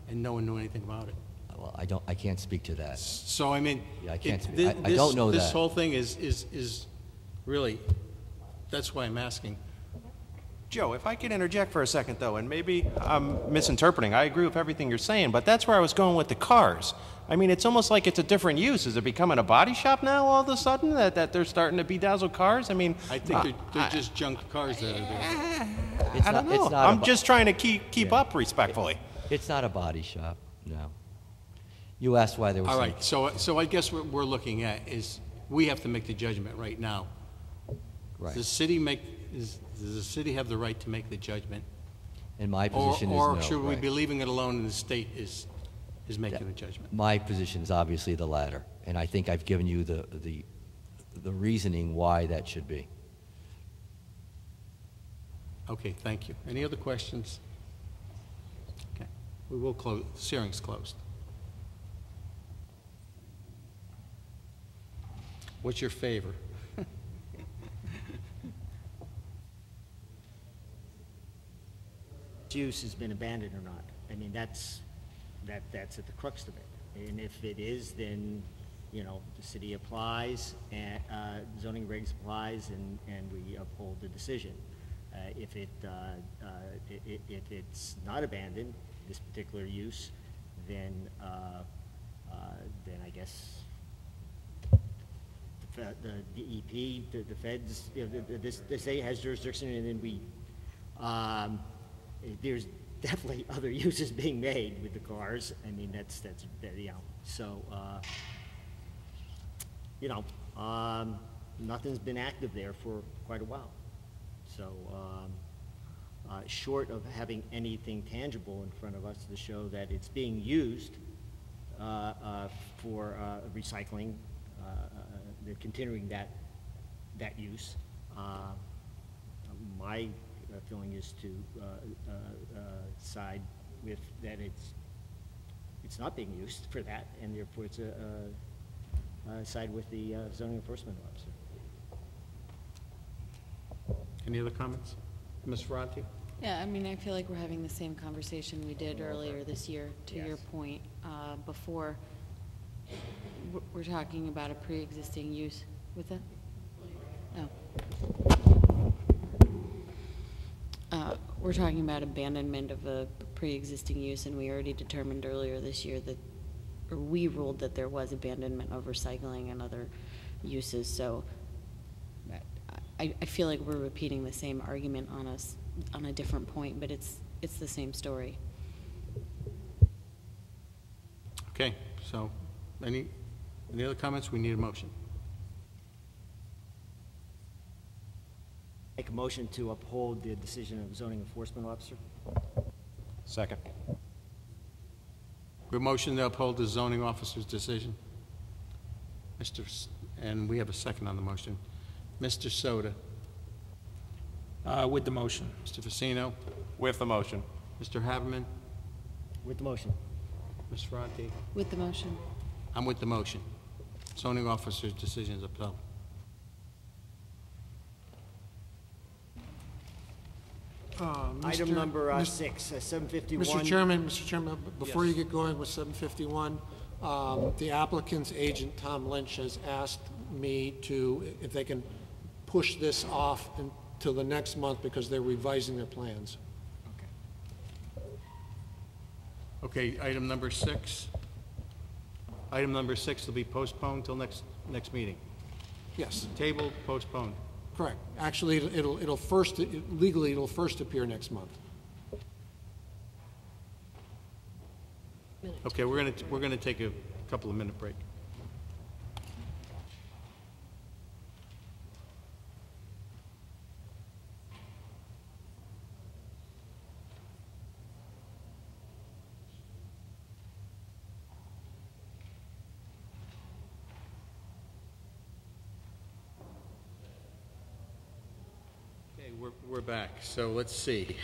and no one knew anything about it. Well, I can't speak to that. So, I mean, Yeah, I can't speak. I don't know that. This whole thing is really, that's why I'm asking. Joe, if I could interject for a second, though, and maybe I'm misinterpreting. I agree with everything you're saying, but that's where I was going with the cars. I mean, it's almost like it's a different use. Is it becoming a body shop now all of a sudden that they're starting to bedazzle cars? I mean, I think they're just junk cars that are there. I don't know. I'm just trying to keep up respectfully. It's not a body shop, no. You asked why there was All some- right, so I guess what we're looking at is we have to make the judgment right now. Right. Does the city have the right to make the judgment? And my position is no. Or should we right. be leaving it alone and the state is making the judgment? My position is obviously the latter, and I think I've given you the reasoning why that should be. Okay, thank you. Any other questions? Okay, we will close, the hearing's closed. What's your favor? Use has been abandoned or not. I mean, that's at the crux of it. And if it is, then, you know, the city applies, and zoning regs applies, and we uphold the decision. If it's not abandoned, this particular use, then I guess the DEP, the feds, you know, this state has jurisdiction, and then we. There's definitely other uses being made with the cars. I mean, that's you know, so, you know, nothing's been active there for quite a while. So, short of having anything tangible in front of us to show that it's being used for recycling, they're continuing that use. My feeling is to side with that it's not being used for that, and therefore it's side with the zoning enforcement officer. Any other comments? Ms. Ferranti? Yeah, I mean, I feel like we're having the same conversation we did earlier this year, to your point, before. We're talking about a pre-existing use with it? Oh. We're talking about abandonment of a pre-existing use, and we already determined earlier this year that, or we ruled that there was abandonment of recycling and other uses, so I feel like we're repeating the same argument on a different point, but it's the same story. Okay, so any other comments? We need a motion. Make a motion to uphold the decision of zoning enforcement officer. Second. We have a motion to uphold the zoning officer's decision. And we have a second on the motion. Mr. Soda. With the motion. Mr. Facino. With the motion. Mr. Haberman. With the motion. Ms. Ferranti. With the motion. I'm with the motion. Zoning officer's decision is upheld. Item number 6, 751. Mr. Chairman, before you get going with 751, The applicant's agent, Tom Lynch, has asked me if they can push this off until the next month because they're revising their plans. Okay, item number 6. Item number 6 will be postponed till next meeting. Yes. Table, postponed. Correct. Actually, it'll first, legally, it'll first appear next month. Okay, we're gonna take a couple of minute break. Okay, we're back. So let's see.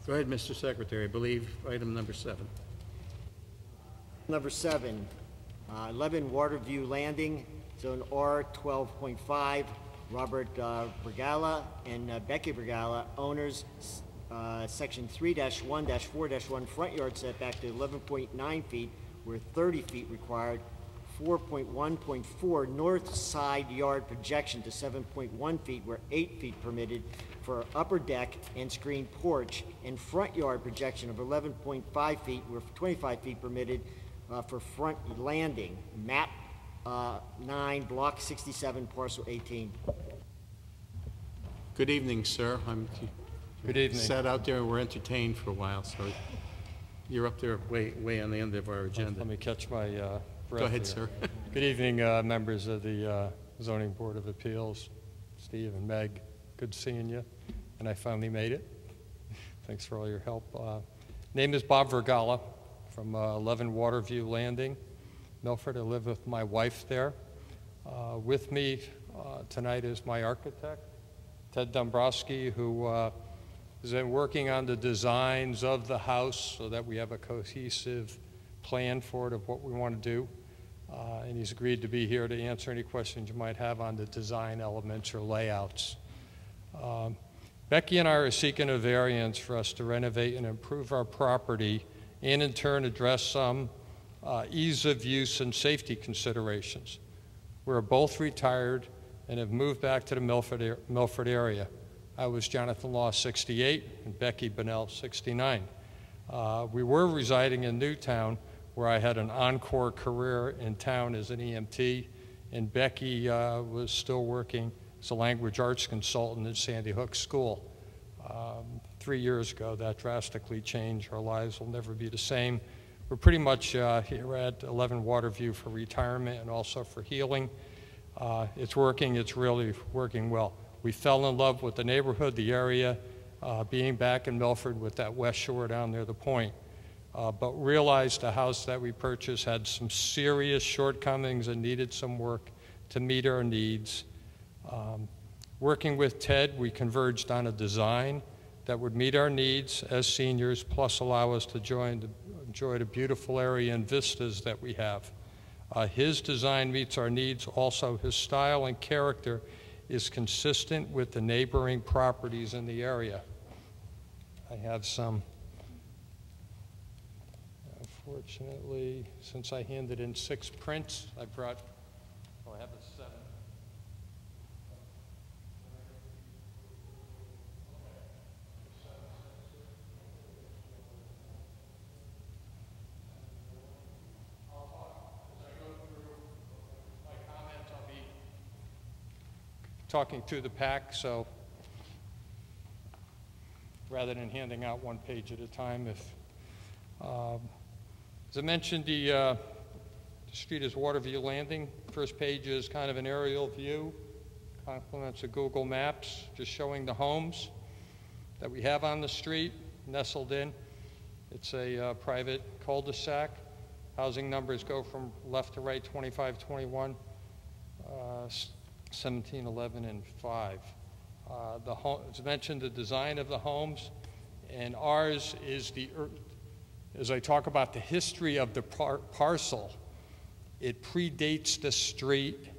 Go ahead, Mr. Secretary. I believe item number 7. Number 7, 11 Waterview Landing, Zone R 12.5, Robert Brigala and Becky Brigala, owners, Section 3-1-4-1, front yard setback to 11.9 feet, where 30 feet required, 4.1.4 north side yard projection to 7.1 feet, where 8 feet permitted for upper deck and screen porch, and front yard projection of 11.5 feet, where 25 feet permitted for front landing. Map 9, Block 67, Parcel 18. Good evening, sir. Good evening. Sat out there and were entertained for a while, so you're up there way on the end of our agenda. Let me catch my breath. Go ahead, here. sir. Good evening, members of the Zoning Board of Appeals, Steve and Meg. Good seeing you, and I finally made it. Thanks for all your help. Name is Bob Vergala from 11 Waterview Landing, Milford. I live with my wife there. With me tonight is my architect, Ted Dombrowski, who has been working on the designs of the house so that we have a cohesive plan for it of what we want to do. And he's agreed to be here to answer any questions you might have on the design elements or layouts. Becky and I are seeking a variance for us to renovate and improve our property and in turn address some ease of use and safety considerations. We're both retired and have moved back to the Milford area. I was Jonathan Law, 68, and Becky Bunnell, 69. We were residing in Newtown, where I had an encore career in town as an EMT, and Becky was still working as a language arts consultant at Sandy Hook School. 3 years ago, that drastically changed. Our lives will never be the same. We're pretty much here at 11 Waterview for retirement and also for healing. It's working. It's really working well. We fell in love with the neighborhood, the area, being back in Milford with that West Shore down near the point. But realized the house that we purchased had some serious shortcomings and needed some work to meet our needs. Working with Ted, we converged on a design that would meet our needs as seniors, plus allow us to enjoy the beautiful area and vistas that we have. His design meets our needs. Also, his style and character is consistent with the neighboring properties in the area. I have some, unfortunately, since I handed in 6 prints, I brought, I have a 7. Talking through the pack, so rather than handing out one page at a time, as I mentioned, the street is Waterview Landing. First page is kind of an aerial view, complements of Google Maps, just showing the homes that we have on the street, nestled in. It's a private cul-de-sac. Housing numbers go from left to right, 25, 21. 17, 11, and 5. As mentioned, the design of the homes, and ours is as I talk about the history of the parcel, it predates the street.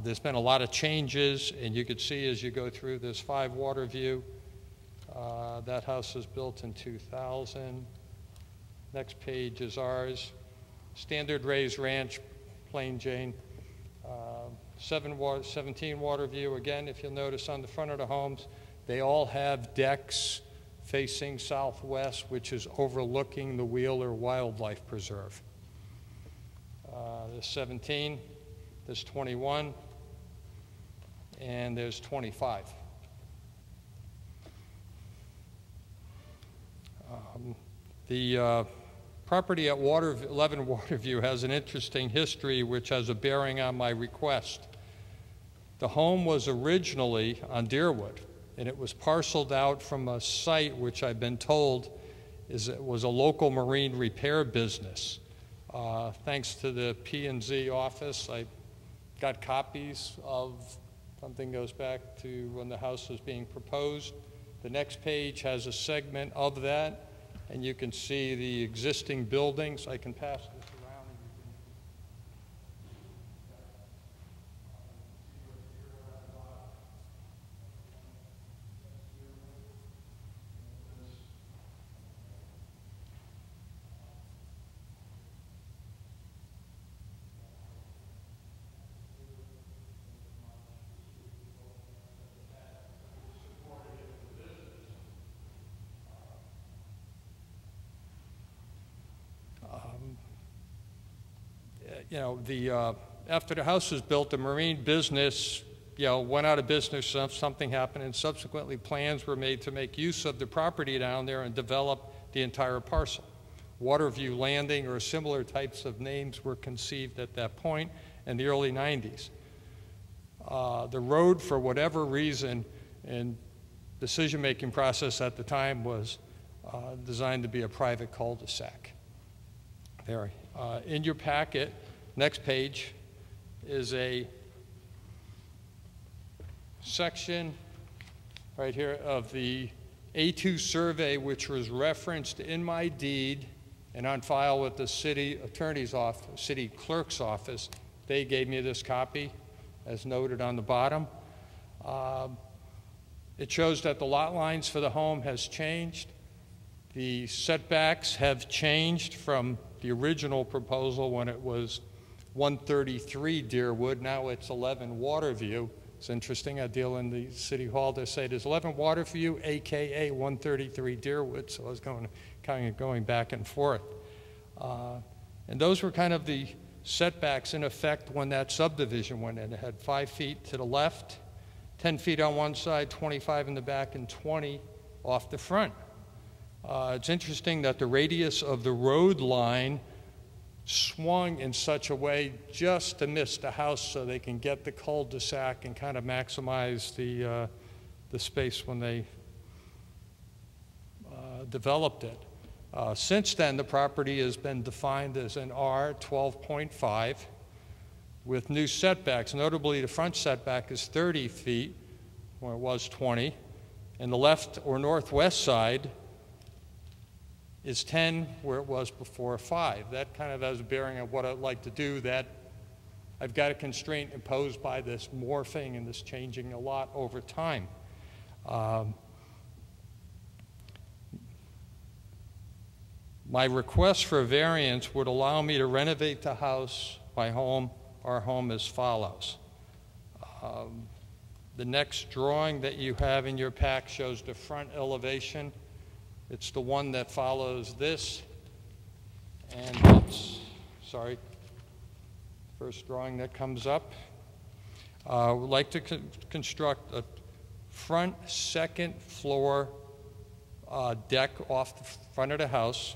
There's been a lot of changes, and you could see as you go through this 5 Waterview, that house was built in 2000. Next page is ours. standard raised ranch, plain Jane. 17 water view. Again, if you'll notice on the front of the homes, they all have decks facing southwest, which is overlooking the Wheeler Wildlife Preserve. There's 17, there's 21, and there's 25. The property at 11 Waterview has an interesting history which has a bearing on my request. The home was originally on Deerwood, and it was parceled out from a site which I've been told was a local marine repair business. Thanks to the P&Z office, I got copies of something goes back to when the house was being proposed. The next page has a segment of that, and you can see the existing buildings. I can pass this around. You know, after the house was built, the marine business, went out of business. Something happened, and subsequently plans were made to make use of the property down there and develop the entire parcel. Waterview Landing or similar types of names were conceived at that point in the early 90s. The road, for whatever reason, and decision-making process at the time was designed to be a private cul-de-sac. There, in your packet, next page is a section right here of the A2 survey, which was referenced in my deed and on file with the city attorney's office, city clerk's office. They gave me this copy, as noted on the bottom. It shows that the lot lines for the home has changed. The setbacks have changed from the original proposal when it was 133 Deerwood. Now it's 11 Waterview. It's interesting. I deal in the city hall. They say there's 11 Waterview, AKA 133 Deerwood. So I was going back and forth. And those were kind of the setbacks in effect when that subdivision went in. It had 5 feet to the left, 10 feet on one side, 25 in the back, and 20 off the front. It's interesting that the radius of the road line swung in such a way just to miss the house so they can get the cul-de-sac and kind of maximize the space when they developed it. Since then, the property has been defined as an R 12.5 with new setbacks. Notably, the front setback is 30 feet, where it was 20, and the left or northwest side is 10, where it was before 5. That kind of has a bearing on what I'd like to do. That I've got a constraint imposed by this morphing and this changing a lot over time. My request for a variance would allow me to renovate the house, our home, as follows. The next drawing that you have in your pack shows the front elevation. It's the one that follows this, and it's, sorry, first drawing that comes up. We'd like to construct a front second floor deck off the front of the house.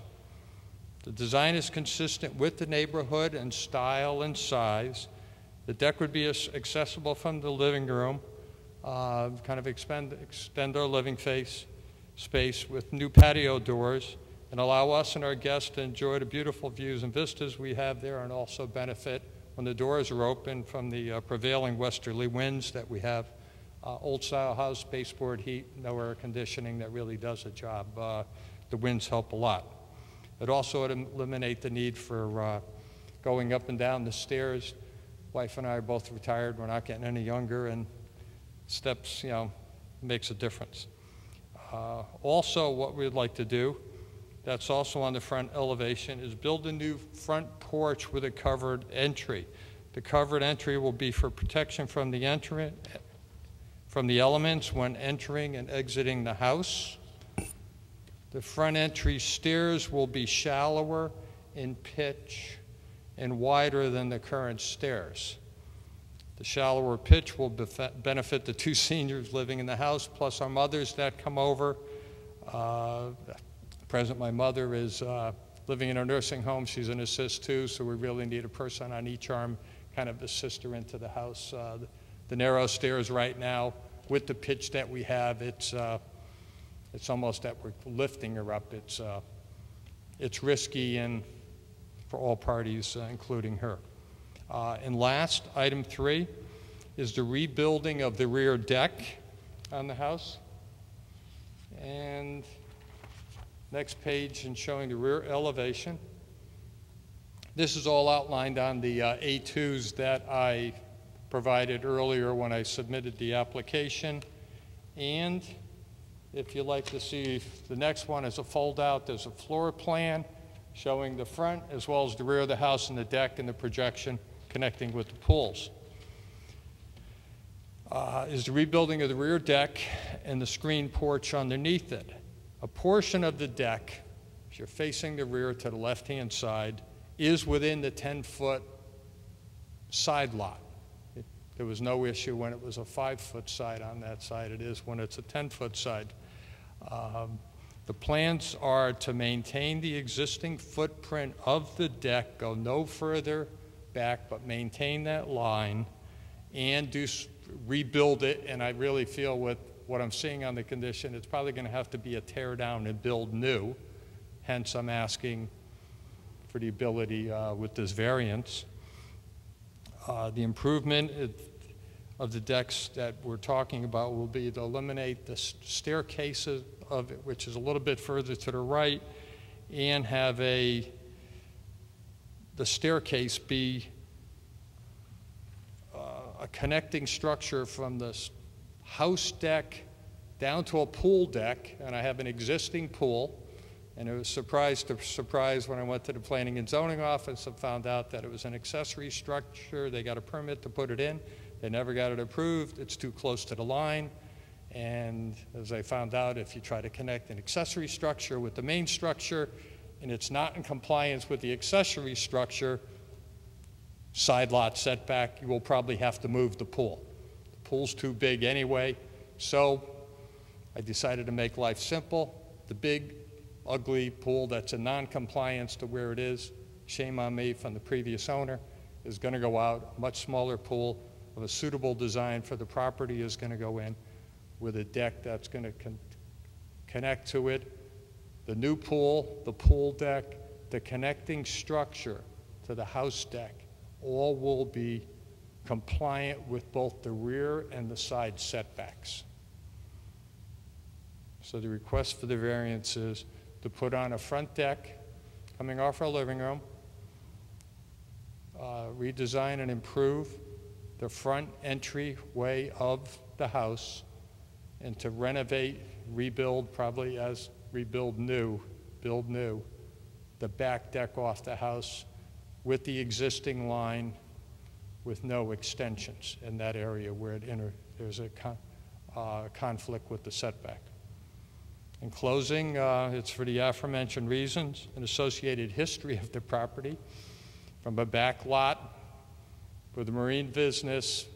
The design is consistent with the neighborhood and style and size. The deck would be accessible from the living room, kind of extend our living space with new patio doors and allow us and our guests to enjoy the beautiful views and vistas we have there, and also benefit when the doors are open from the prevailing westerly winds that we have. Old style house, baseboard heat, no air conditioning, that really does a job. The winds help a lot. It also would eliminate the need for going up and down the stairs. Wife and I are both retired. We're not getting any younger, and steps, makes a difference. Also, what we'd like to do that's also on the front elevation, is build a new front porch with a covered entry. The covered entry will be for protection from the elements when entering and exiting the house. The front entry stairs will be shallower in pitch and wider than the current stairs. The shallower pitch will benefit the 2 seniors living in the house, plus our mothers that come over. Present, my mother is living in a nursing home. She's an assist too, so we really need a person on each arm, kind of assist her into the house. The narrow stairs right now, with the pitch that we have, it's almost that we're lifting her up. It's risky and for all parties, including her. And last, item 3, is the rebuilding of the rear deck on the house. And next page, and showing the rear elevation. This is all outlined on the A2s that I provided earlier when I submitted the application. And if you'd like to see, the next one is a fold-out. There's a floor plan showing the front as well as the rear of the house and the deck and the projection connecting with the pools. Is the rebuilding of the rear deck and the screen porch underneath it. A portion of the deck, if you're facing the rear to the left-hand side, is within the 10-foot side lot. There was no issue when it was a 5-foot side on that side. It is when it's a 10-foot side. The plans are to maintain the existing footprint of the deck, go no further back, but maintain that line and rebuild it. And I really feel with what I'm seeing on the condition, it's probably going to have to be a tear down and build new. Hence, I'm asking for the ability with this variance. The improvement of the decks that we're talking about will be to eliminate the staircases of it, which is a little bit further to the right, and have the staircase be a connecting structure from the house deck down to a pool deck. And I have an existing pool, and it was surprise when I went to the Planning and Zoning office and found out that it was an accessory structure. They got a permit to put it in. They never got it approved. It's too close to the line. And as I found out, if you try to connect an accessory structure with the main structure and it's not in compliance with the accessory structure, side lot setback, you will probably have to move the pool. The pool's too big anyway, so I decided to make life simple. The big, ugly pool that's in non-compliance to where it is, shame on me from the previous owner, is going to go out. A much smaller pool of a suitable design for the property is going to go in with a deck that's going to connect to it. The new pool, the pool deck, the connecting structure to the house deck, all will be compliant with both the rear and the side setbacks. So the request for the variance is to put on a front deck coming off our living room, redesign and improve the front entryway of the house, and to renovate, rebuild, probably as build new, the back deck off the house with the existing line with no extensions in that area where there's a conflict with the setback. In closing, it's for the aforementioned reasons, an associated history of the property from a back lot with the marine business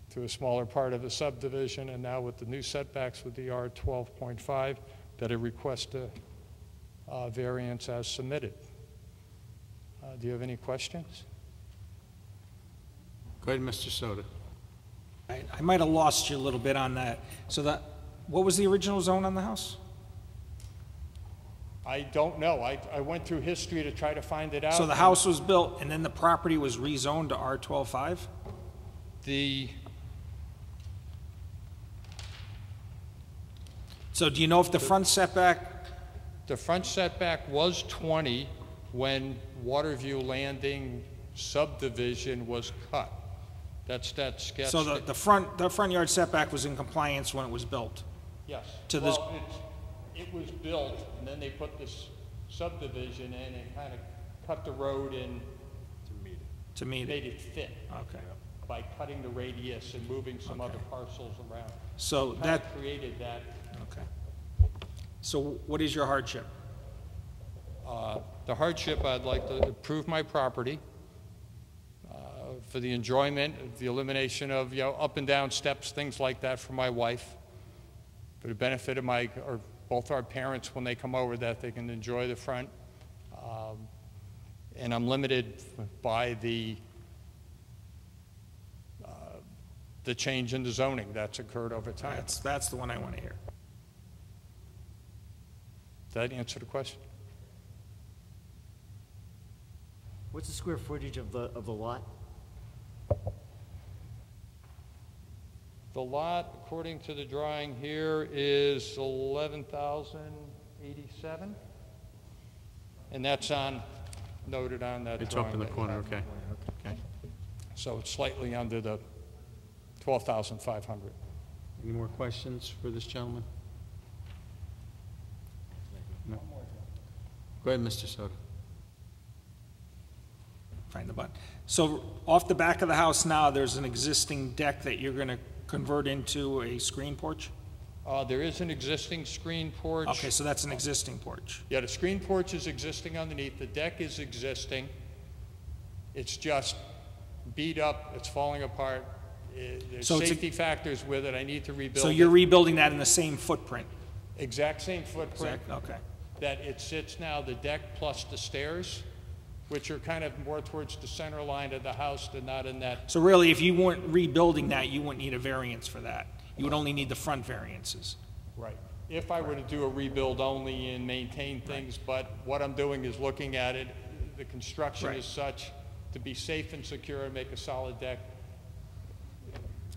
to a smaller part of the subdivision, and now with the new setbacks with the R12.5, that I request a variance as submitted. Do you have any questions? Go ahead, Mr. Soto. I might have lost you a little bit on that. So what was the original zone on the house? I don't know. I went through history to try to find it out. So the house was built and then the property was rezoned to R12.5? So do you know if the front setback? The front setback was 20 when Waterview Landing subdivision was cut. That's that sketch. So the front yard setback was in compliance when it was built? Yes. To this. it was built, and then they put this subdivision in and kind of cut the road in. To meet Made it. it fit. Okay. By cutting the radius and moving some other parcels around. So Kind that, of created that. okay. So what is your hardship? The hardship, I'd like to improve my property for the enjoyment, the elimination of, up and down steps, things like that for my wife, for the benefit of or both our parents when they come over, that they can enjoy the front. And I'm limited by the change in the zoning that's occurred over time. That's the one I want to hear. Does that answer the question? What's the square footage of the lot? The lot, according to the drawing here, is 11,087. And that's noted on that It's drawing. up in the that you corner, have. okay. Okay. So it's slightly under the 12,500. Any more questions for this gentleman? No? Go ahead, Mr. Soto. Find the button. So off the back of the house now, there's an existing deck that you're going to convert into a screen porch? There is an existing screen porch. Okay, so that's an existing porch. Yeah, the screen porch is existing underneath. The deck is existing. It's just beat up. It's falling apart. There's So safety factors with it. I need to rebuild So it. you're rebuilding that in the same footprint? Exact same footprint. Okay. That it sits now, the deck plus the stairs, which are kind of more towards the center line of the house than not in that. So really, if you weren't rebuilding that, you wouldn't need a variance for that. You would only need the front variances. Right. If I were to do a rebuild only and maintain things, but what I'm doing is looking at it, the construction Right. is such to be safe and secure and make a solid deck.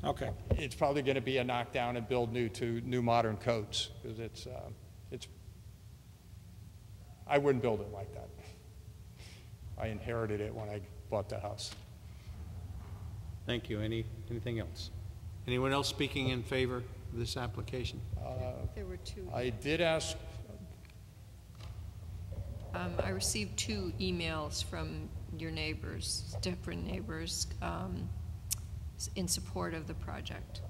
Okay. It's probably going to be a knockdown and build new to new modern codes, because I wouldn't build it like that. I inherited it when I bought the house. Thank you. Anything else? Anyone else speaking in favor of this application? There were two. I did ask. I received 2 emails from your neighbors, different neighbors, in support of the project.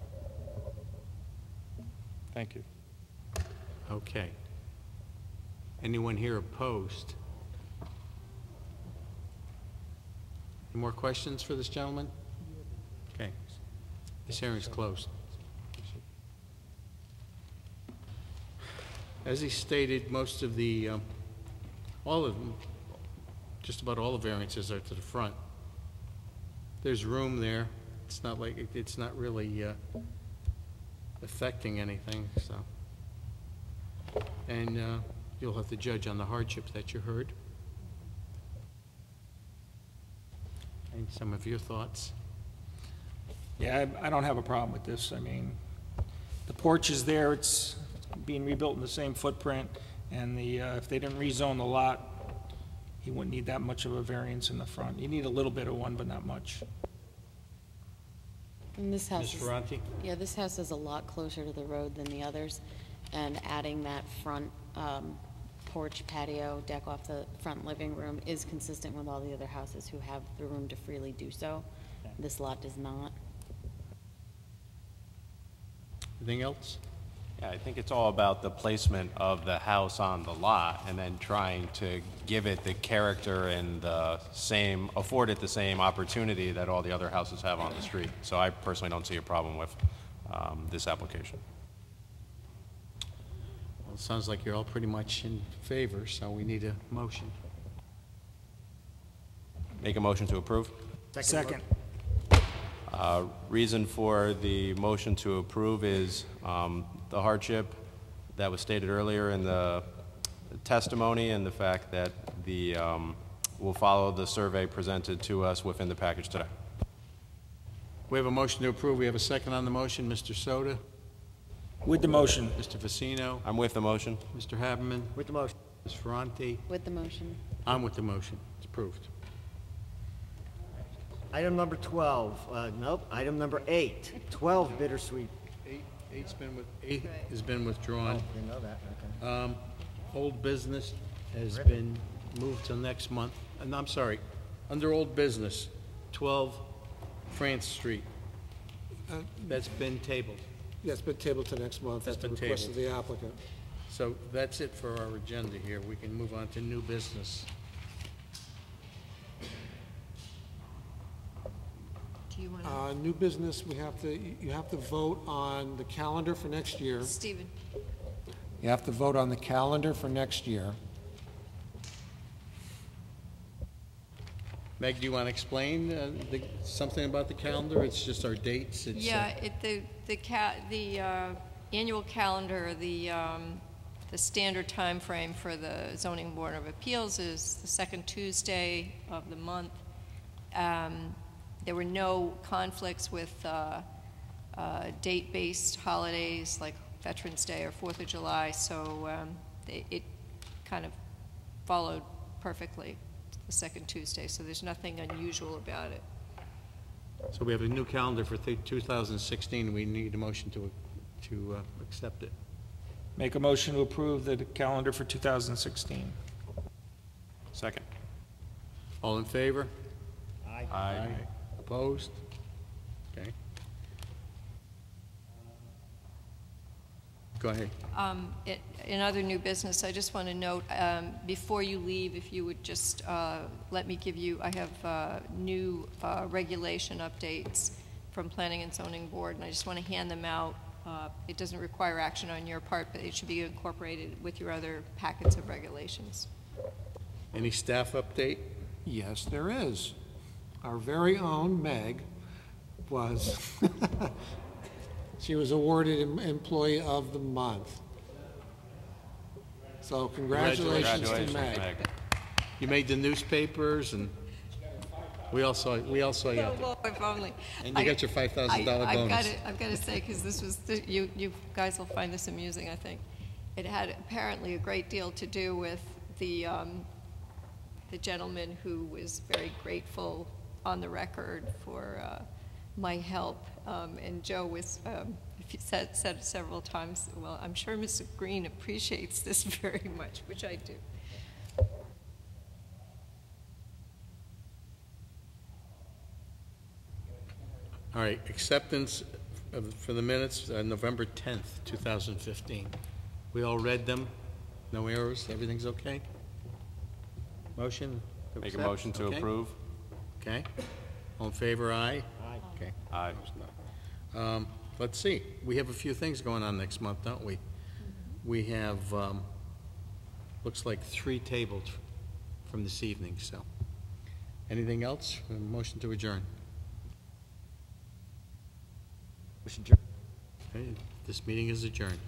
Thank you. Okay. Anyone here opposed? Any more questions for this gentleman? Okay. This hearing's closed. As he stated, most of the, all of them, just about all the variances are to the front. There's room there. It's not like, it's not really affecting anything, so. And you'll have to judge on the hardships that you heard. And some of your thoughts. Yeah, I don't have a problem with this. I mean, the porch is there, it's being rebuilt in the same footprint, and if they didn't rezone the lot, you wouldn't need that much of a variance in the front. You need a little bit of one, but not much. And this house Ms. is, Ferranti? yeah, this house is a lot closer to the road than the others, and adding that front porch patio deck off the front living room is consistent with all the other houses who have the room to freely do so. This lot does not. Anything else? Yeah, I think it's all about the placement of the house on the lot and then trying to give it the character and afford it the same opportunity that all the other houses have on the street. So I personally don't see a problem with this application. Well, it sounds like you're all pretty much in favor, so we need a motion. Make a motion to approve? Second. Reason for the motion to approve is the hardship that was stated earlier in the testimony and the fact that we'll follow the survey presented to us within the package today. We have a motion to approve. We have a second on the motion. Mr. Soto? With the motion. Mr. Vicino? I'm with the motion. Mr. Haberman? With the motion. Ms. Ferranti? With the motion. I'm with the motion. It's approved. Item number 12, nope, item number 8, 12 Bittersweet. Eight has been withdrawn. Oh, didn't know that, okay. Old business has Really? been moved till next month. And I'm sorry, under old business, 12 France Street. That's been tabled. Yeah, it's been tabled to next month at That's the been request of tabled. the applicant. So that's it for our agenda here. We can move on to new business. Do you want to, New business, you have to vote on the calendar for next year. Stephen? You have to vote on the calendar for next year. Meg, do you want to explain something about the calendar? It's just our dates. It's, Yeah, the annual calendar, the standard time frame for the Zoning Board of Appeals is the second Tuesday of the month. There were no conflicts with date-based holidays like Veterans Day or 4th of July, so it kind of followed perfectly the second Tuesday, so there's nothing unusual about it. So we have a new calendar for 2016. We need a motion to accept it. Make a motion to approve the calendar for 2016. Second. All in favor? Aye. Opposed? Okay. Go ahead. In other new business, I just want to note, before you leave, if you would just let me give you, I have new regulation updates from Planning and Zoning Board, and I just want to hand them out. It doesn't require action on your part, but it should be incorporated with your other packets of regulations. Any staff update? Yes, there is. Our very own Meg was, she was awarded Employee of the Month. So congratulations to Meg. You made the newspapers, and we all saw you. Well, if only. And you got your $5,000 bonus. I've got to say, because this was, you guys will find this amusing, I think. It had apparently a great deal to do with the gentleman who was very grateful on the record for my help. And Joe was, said several times, well, I'm sure Mr. Green appreciates this very much, which I do. All right, acceptance for the minutes, November 10th, 2015. We all read them? No errors? Everything's okay? Motion? to Make a accept? motion to Okay. approve. Okay. All in favor, aye? Aye. Okay. Aye. Let's see. We have a few things going on next month, don't we? We have, looks like 3 tabled from this evening, so. Anything else? A motion to adjourn. Motion to- Okay, this meeting is adjourned.